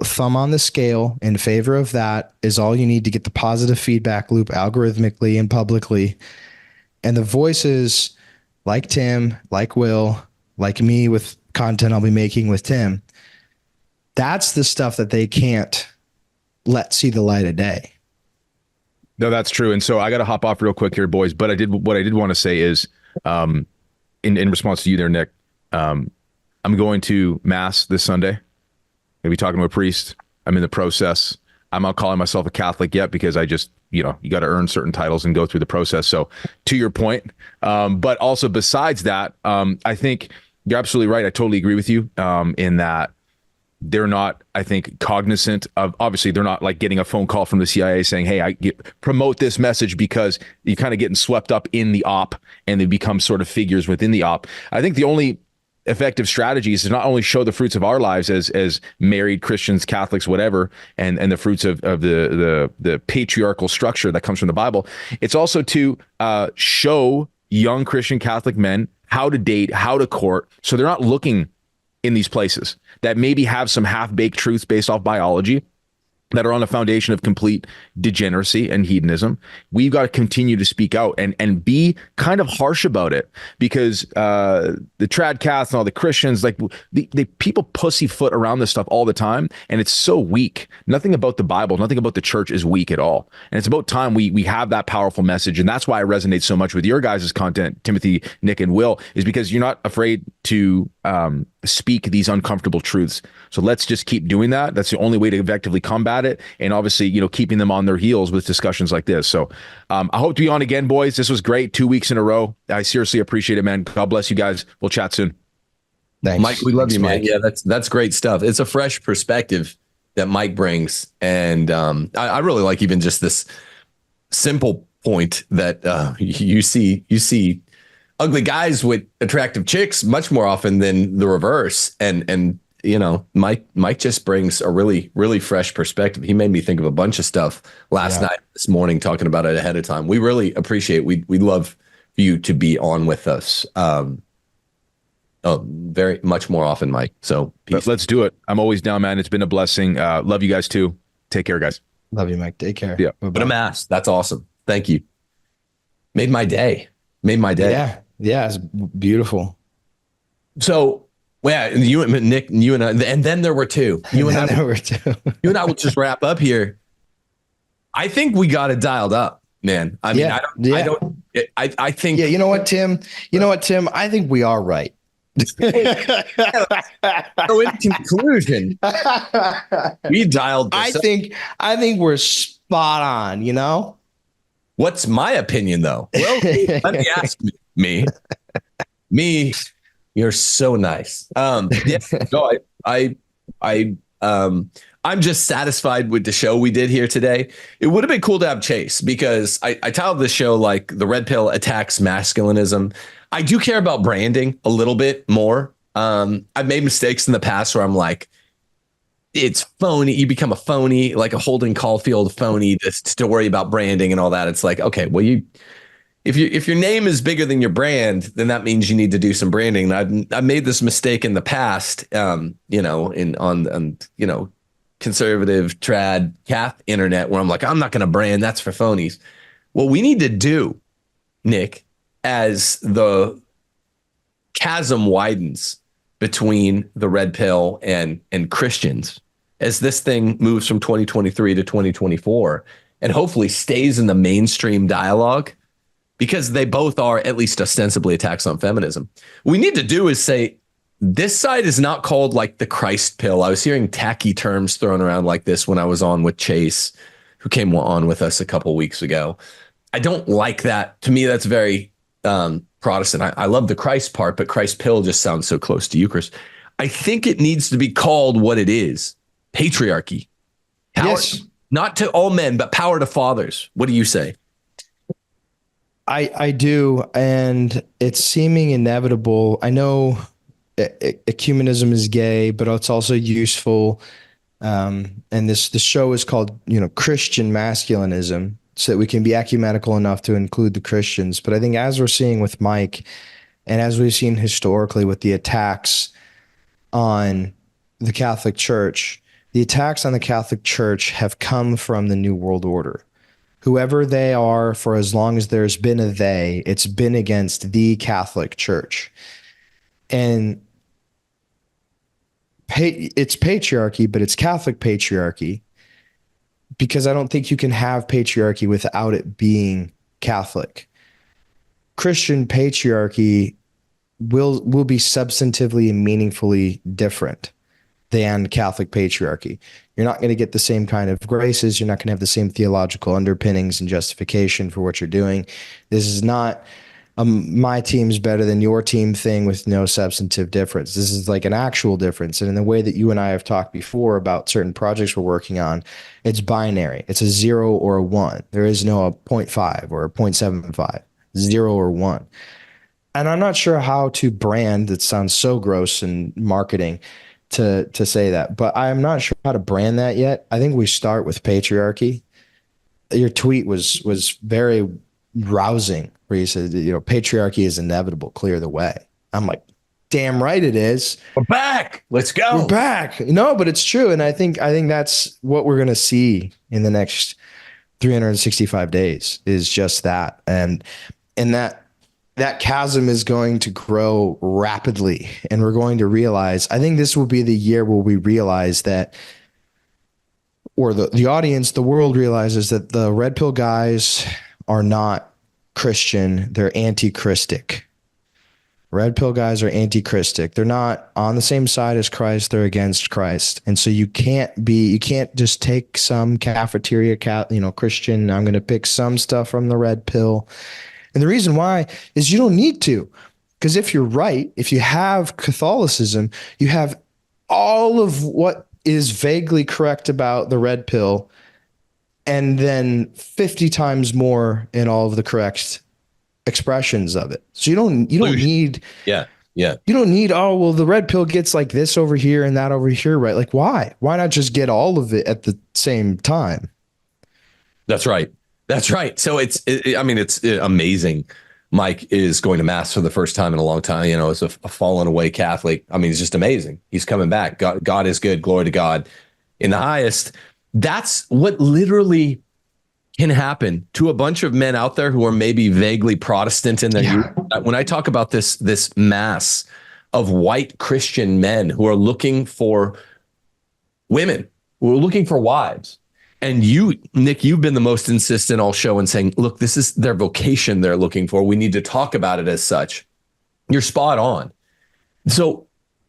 thumb on the scale in favor of that is all you need to get the positive feedback loop algorithmically and publicly. And the voices like Tim, like Will, like me with content I'll be making with Tim, that's the stuff that they can't let see the light of day. No, that's true. And so I got to hop off real quick here, boys. But what I did want to say is, in response to you there, Nick, I'm going to mass this Sunday. Maybe talking to a priest. I'm in the process. I'm not calling myself a Catholic yet because I just, you got to earn certain titles and go through the process. So to your point, but also besides that, I think you're absolutely right. I totally agree with you in that they're not, I think, cognizant of, obviously they're not like getting a phone call from the CIA saying, hey, promote this message, because you're kind of getting swept up in the op and they become sort of figures within the op. I think the only effective strategy is to not only show the fruits of our lives as married Christians, Catholics, whatever, and the fruits of the patriarchal structure that comes from the Bible. It's also to show young Christian Catholic men how to date, how to court, so they're not looking in these places that maybe have some half-baked truths based off biology that are on a foundation of complete degeneracy and hedonism. We've got to continue to speak out and be kind of harsh about it, because the trad caths and all the Christians, like the people pussyfoot around this stuff all the time, and it's so weak. Nothing about the Bible, nothing about the church is weak at all. And it's about time we have that powerful message. And that's why I resonate so much with your guys' content, Timothy, Nick, and Will, is because you're not afraid to speak these uncomfortable truths. So let's just keep doing that. That's the only way to effectively combat it. And obviously, keeping them on their heels with discussions like this. So I hope to be on again, boys. This was great. 2 weeks in a row. I seriously appreciate it, man. God bless you guys. We'll chat soon. Thanks. Mike, we love you, man. Yeah, that's great stuff. It's a fresh perspective that Mike brings. And I really like even just this simple point that you see ugly guys with attractive chicks much more often than the reverse. And Mike just brings a really, really fresh perspective. He made me think of a bunch of stuff last night, this morning, talking about it ahead of time. We really appreciate it. We'd love you to be on with us very much more often, Mike. So peace. Let's do it. I'm always down, man. It's been a blessing. Love you guys too. Take care, guys. Love you, Mike. Take care. Yeah. Put a mask. That's awesome. Thank you. Made my day. Made my day. Yeah. Yeah. It's beautiful. So, yeah, you and Nick, you and I, and then there were two. You and I, there were two. you and I will just wrap up here. I think we got it dialed up, man. I mean, I think. Yeah. You know what, Tim? I think we are right. So in conclusion, we dialed this up. I think we're spot on, you know? What's my opinion though? Well, let me ask me. You're so nice. Yeah, no, I'm just satisfied with the show we did here today. It would have been cool to have Chase because I titled this show like the red pill attacks masculinism. I do care about branding a little bit more. I've made mistakes in the past where I'm like, it's phony. You become a phony, like a Holden Caulfield phony to worry about branding and all that. It's like, okay, well, if your name is bigger than your brand, then that means you need to do some branding. And I've made this mistake in the past, on conservative trad cath internet where I'm like, I'm not going to brand. That's for phonies. What we need to do, Nick, as the chasm widens between the red pill and Christians, as this thing moves from 2023 to 2024 and hopefully stays in the mainstream dialogue, because they both are at least ostensibly attacks on feminism. What we need to do is say, this side is not called like the Christ pill. I was hearing tacky terms thrown around like this when I was on with Chase, who came on with us a couple weeks ago. I don't like that. To me, that's very Protestant. I love the Christ part, but Christ pill just sounds so close to Eucharist. I think it needs to be called what it is: patriarchy. Power, yes, not to all men, but power to fathers. What do you say? I do, and it's seeming inevitable. I know ecumenism is gay, but it's also useful. And the show is called, Christian masculinism, so that we can be ecumenical enough to include the Christians. But I think as we're seeing with Mike, and as we've seen historically with the attacks on the Catholic Church, the attacks on the Catholic Church have come from the New World Order. Whoever they are, for as long as there's been a they, it's been against the Catholic Church. And it's patriarchy, but it's Catholic patriarchy, because I don't think you can have patriarchy without it being Catholic. Christian patriarchy will be substantively and meaningfully different than Catholic patriarchy. You're not going to get the same kind of graces. You're not going to have the same theological underpinnings and justification for what you're doing. This is not my team's better than your team thing with no substantive difference. This is like an actual difference. And in the way that you and I have talked before about certain projects we're working on, it's binary. It's a 0 or a 1. There is no a 0.5 or a 0.75, 0 or 1. And I'm not sure how to brand. That sounds so gross in marketing to say that, but I'm not sure how to brand that yet. I think we start with patriarchy. Your tweet was very rousing, where you said, patriarchy is inevitable, clear the way. I'm like, damn right it is. We're back. Let's go. We're back. No, but it's true. And I think that's what we're going to see in the next 365 days is just that. And that chasm is going to grow rapidly. And we're going to realize, I think this will be the year where we realize that, or the audience, the world realizes that the red pill guys are not Christian. They're anti-Christic. Red pill guys are anti-Christic. They're not on the same side as Christ. They're against Christ. And so you can't just take some cafeteria, Christian. I'm going to pick some stuff from the red pill. And the reason why is you don't need to, because if you're right, if you have Catholicism, you have all of what is vaguely correct about the red pill, and then 50 times more in all of the correct expressions of it. So you don't need, you don't need, oh, well, the red pill gets like this over here and that over here, right? Like, why not just get all of it at the same time? That's right. That's right. So it's amazing. Mike is going to mass for the first time in a long time, as a fallen away Catholic. I mean, it's just amazing. He's coming back. God is good. Glory to God in the highest. That's what literally can happen to a bunch of men out there who are maybe vaguely Protestant in their youth. When I talk about this mass of white Christian men who are looking for women, who are looking for wives. And you, Nick, you've been the most insistent all show in saying, look, this is their vocation they're looking for. We need to talk about it as such. You're spot on. So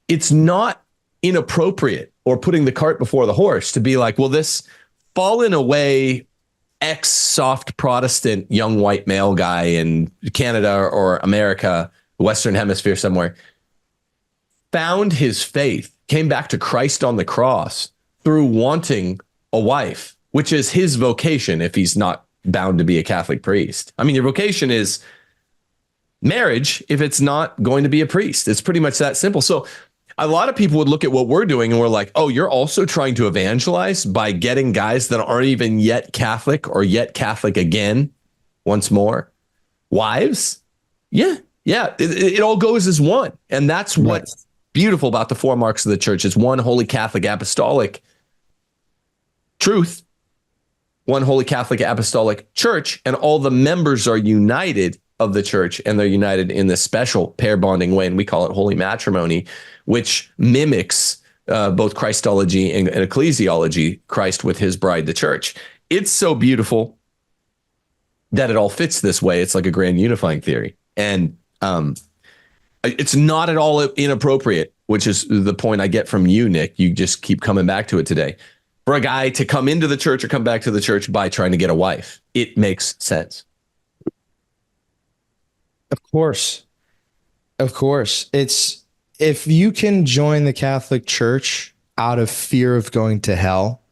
it's not inappropriate or putting the cart before the horse to be like, well, this fallen away ex-soft Protestant young white male guy in Canada or America, Western Hemisphere somewhere, found his faith, came back to Christ on the cross through wanting a wife, which is his vocation if he's not bound to be a Catholic priest. I mean, your vocation is marriage if it's not going to be a priest. It's pretty much that simple. So a lot of people would look at what we're doing and we're like, oh, you're also trying to evangelize by getting guys that aren't even yet Catholic or yet Catholic again, once more. Wives? Yeah. It all goes as one. And that's what's beautiful about the four marks of the church. It's one holy Catholic apostolic truth, one holy Catholic apostolic church, and all the members are united of the church, and they're united in this special pair bonding way, and we call it holy matrimony, which mimics both Christology and ecclesiology, Christ with his bride, the church. It's so beautiful that it all fits this way. It's like a grand unifying theory. And it's not at all inappropriate, which is the point I get from you, Nick. You just keep coming back to it today. For a guy to come into the church or come back to the church by trying to get a wife, it makes sense. Of course. It's, if you can join the Catholic Church out of fear of going to hell,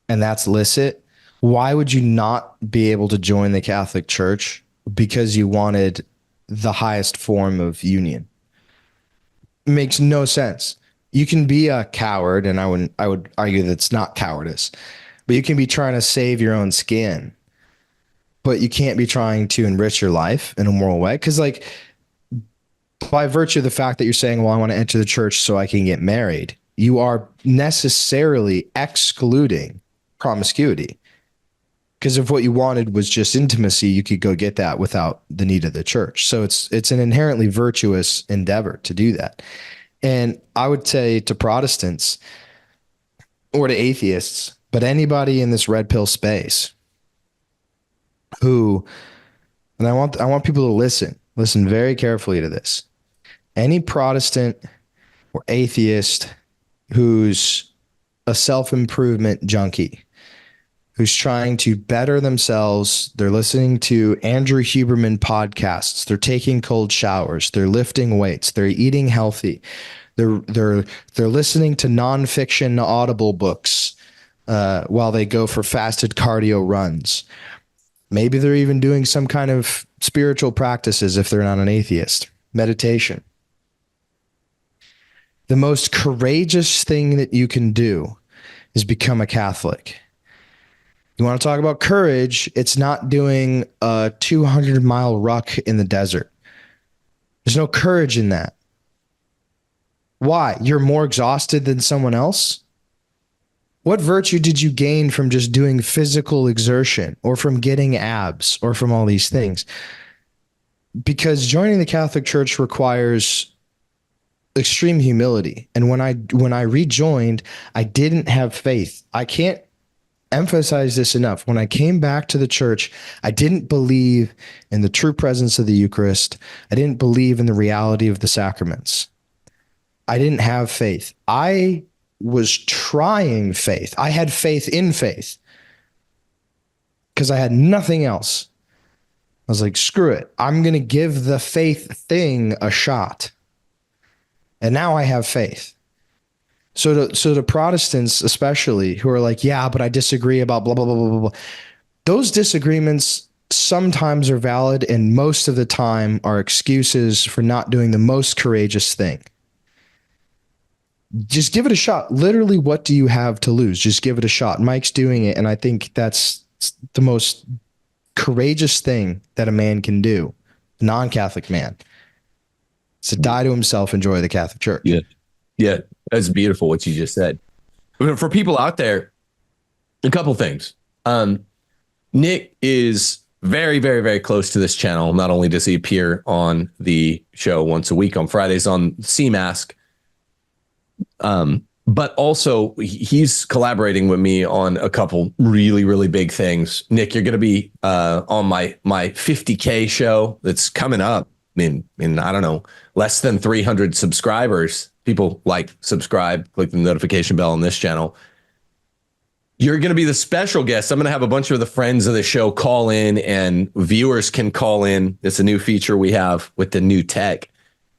and that's licit, why would you not be able to join the Catholic Church because you wanted the highest form of union? It makes no sense. You can be a coward, and I would argue that it's not cowardice, but you can be trying to save your own skin, but you can't be trying to enrich your life in a moral way. Because like, by virtue of the fact that you're saying, well, I want to enter the church so I can get married, you are necessarily excluding promiscuity. Because if what you wanted was just intimacy, you could go get that without the need of the church. So it's an inherently virtuous endeavor to do that. And I would say to Protestants or to atheists, but anybody in this red pill space who, and I want people to listen very carefully to this. Any Protestant or atheist who's a self-improvement junkie, who's trying to better themselves, they're listening to Andrew Huberman podcasts, they're taking cold showers, they're lifting weights, they're eating healthy, they're listening to nonfiction Audible books while they go for fasted cardio runs. Maybe they're even doing some kind of spiritual practices if they're not an atheist. Meditation. The most courageous thing that you can do is become a Catholic. You want to talk about courage? It's not doing a 200-mile ruck in the desert. There's no courage in that. Why? You're more exhausted than someone else? What virtue did you gain from just doing physical exertion or from getting abs or from all these things? Because joining the Catholic Church requires extreme humility. And when I rejoined, I didn't have faith. I can't emphasize this enough. When I came back to the church, I didn't believe in the true presence of the Eucharist. I didn't believe in the reality of the sacraments. I didn't have faith. I was trying faith. I had faith in faith because I had nothing else. I was like, screw it. I'm going to give the faith thing a shot. And now I have faith. So to Protestants, especially, who are like, yeah, but I disagree about blah, blah, blah, blah, blah. Those disagreements sometimes are valid, and most of the time are excuses for not doing the most courageous thing. Just give it a shot. Literally, what do you have to lose? Just give it a shot. Mike's doing it, and I think that's the most courageous thing that a man can do, a non-Catholic man. It's to die to himself, enjoy the Catholic Church. Yeah, that's beautiful what you just said. For people out there, a couple things. Nick is very, very, very close to this channel. Not only does he appear on the show once a week on Fridays on CMask, but also he's collaborating with me on a couple really, really big things. Nick, you're going to be on my 50K show that's coming up in I don't know, less than 300 subscribers. People subscribe, click the notification bell on this channel. You're going to be the special guest. I'm going to have a bunch of the friends of the show call in, and viewers can call in. It's a new feature we have with the new tech.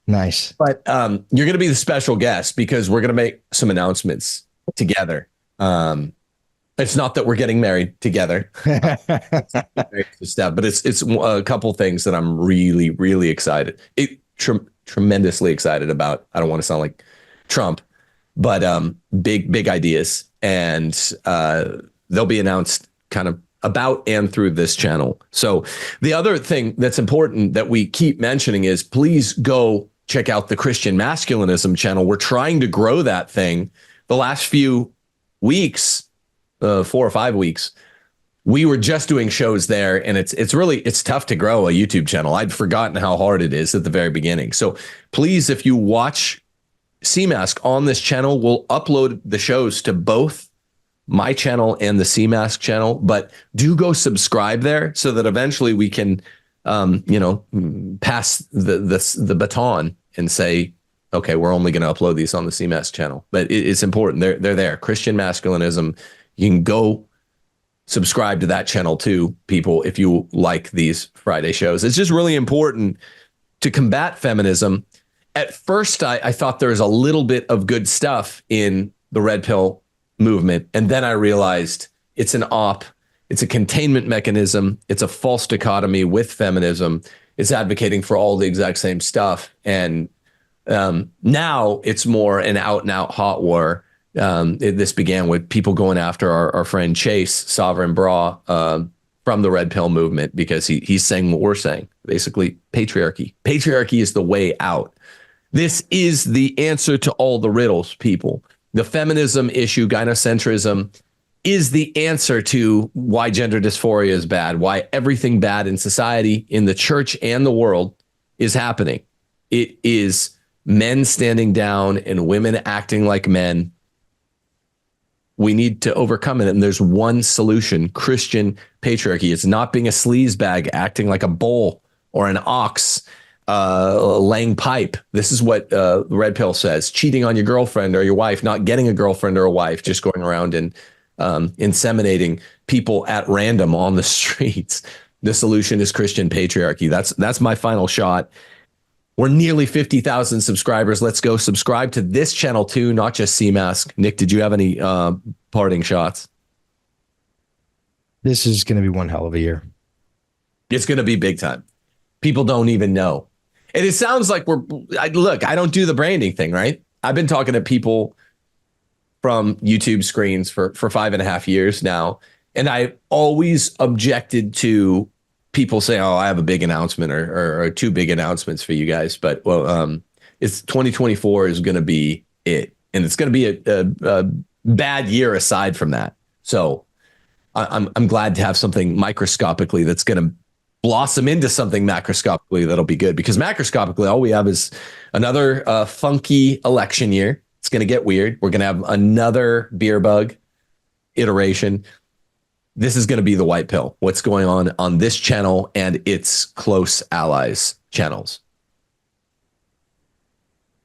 Nice. But you're going to be the special guest because we're going to make some announcements together. It's not that we're getting married together, but it's a couple things that I'm really, really excited. Tremendously excited about. I don't want to sound like Trump, but big ideas. And they'll be announced kind of about and through this channel. So the other thing that's important that we keep mentioning is please go check out the Christian Masculinism channel. We're trying to grow that thing. The last few weeks, 4 or 5 weeks, we were just doing shows there, and it's tough to grow a YouTube channel. I'd forgotten how hard it is at the very beginning. So please, if you watch CMask on this channel, we'll upload the shows to both my channel and the CMask channel, but do go subscribe there so that eventually we can, pass the baton and say, okay, we're only going to upload these on the CMask channel. But it's important. They're there. Christian Masculinism. You can go subscribe to that channel too, people, if you like these Friday shows. It's just really important to combat feminism. At first, I thought there was a little bit of good stuff in the red pill movement. And then I realized it's an op. It's a containment mechanism. It's a false dichotomy with feminism. It's advocating for all the exact same stuff. And now it's more an out and out hot war. This began with people going after our friend Chase, Sovereign Bra, from the red pill movement, because he's saying what we're saying, basically patriarchy. Patriarchy is the way out. This is the answer to all the riddles, people. The feminism issue, gynocentrism, is the answer to why gender dysphoria is bad, why everything bad in society, in the church and the world is happening. It is men standing down and women acting like men. We need to overcome it. And there's one solution: Christian patriarchy. It's not being a sleazebag, acting like a bull or an ox, laying pipe. This is what the red pill says: cheating on your girlfriend or your wife, not getting a girlfriend or a wife, just going around and inseminating people at random on the streets. The solution is Christian patriarchy. That's my final shot. We're nearly 50,000 subscribers. Let's go subscribe to this channel too, not just CMask. Nick, did you have any parting shots? This is going to be one hell of a year. It's going to be big time. People don't even know. And it sounds like I don't do the branding thing, right? I've been talking to people from YouTube screens for 5.5 years now. And I always objected to people saying, oh, I have a big announcement or 2 big announcements for you guys. But it's 2024 is going to be it. And it's going to be a bad year aside from that. So I'm glad to have something microscopically that's going to blossom into something macroscopically that'll be good, because macroscopically all we have is another funky election year. It's going to get weird. We're going to have another beer bug iteration. This is going to be the white pill. What's going on this channel and its close allies channels.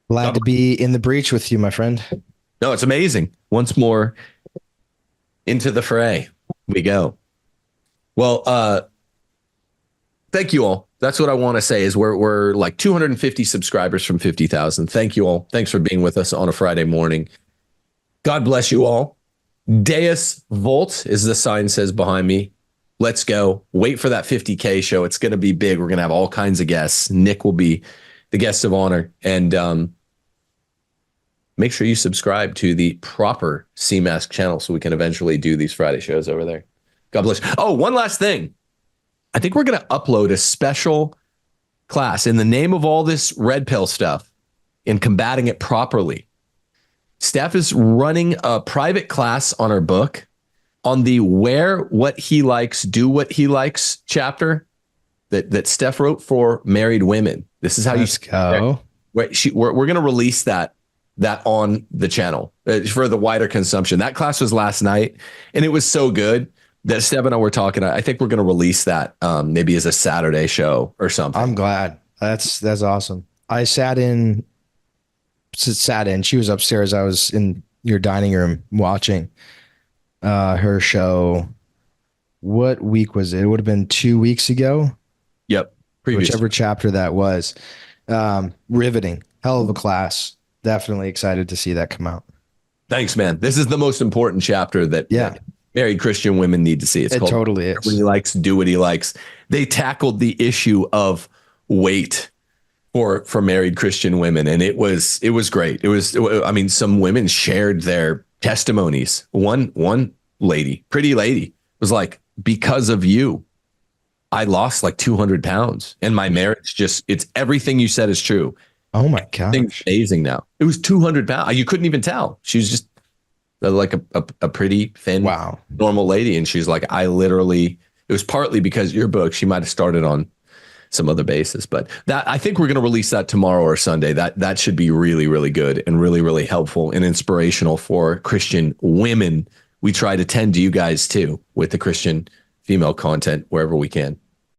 Glad to be in the breach with you, my friend. No, it's amazing. Once more into the fray we go. Well, thank you all. That's what I want to say is we're like 250 subscribers from 50,000. Thank you all. Thanks for being with us on a Friday morning. God bless you all. Deus Volt, as the sign says behind me. Let's go. Wait for that 50K show. It's going to be big. We're going to have all kinds of guests. Nick will be the guest of honor. And make sure you subscribe to the proper CMask channel so we can eventually do these Friday shows over there. God bless. Oh, one last thing. I think we're going to upload a special class in the name of all this red pill stuff and combating it properly. Steph is running a private class on her book on the wear what he likes, do what he likes chapter that Steph wrote for married women. This is how Let's go. We're going to release that on the channel for the wider consumption. That class was last night, and it was so good that Steph and I were talking. I think we're going to release that maybe as a Saturday show or something. I'm glad. That's awesome. I sat in. She was upstairs. I was in your dining room watching her show. What week was it? It would have been 2 weeks ago. Yep. Whichever chapter that was. Riveting. Hell of a class. Definitely excited to see that come out. Thanks, man. This is the most important chapter that married Christian women need to see. It called totally is. What he likes, do what he likes. They tackled the issue of weight for married Christian women, and it was great. It was, I mean, some women shared their testimonies. One lady, pretty lady, was like, because of you, I lost like 200 pounds, and my marriage it's everything you said is true. Oh my gosh. Thing's amazing now. It was 200 pounds. You couldn't even tell. She was just like a pretty thin, normal lady. And she's like, it was partly because of your book. She might've started on some other basis, but I think we're going to release that tomorrow or Sunday. That should be really, really good and really, really helpful and inspirational for Christian women. We try to tend to you guys too with the Christian female content wherever we can.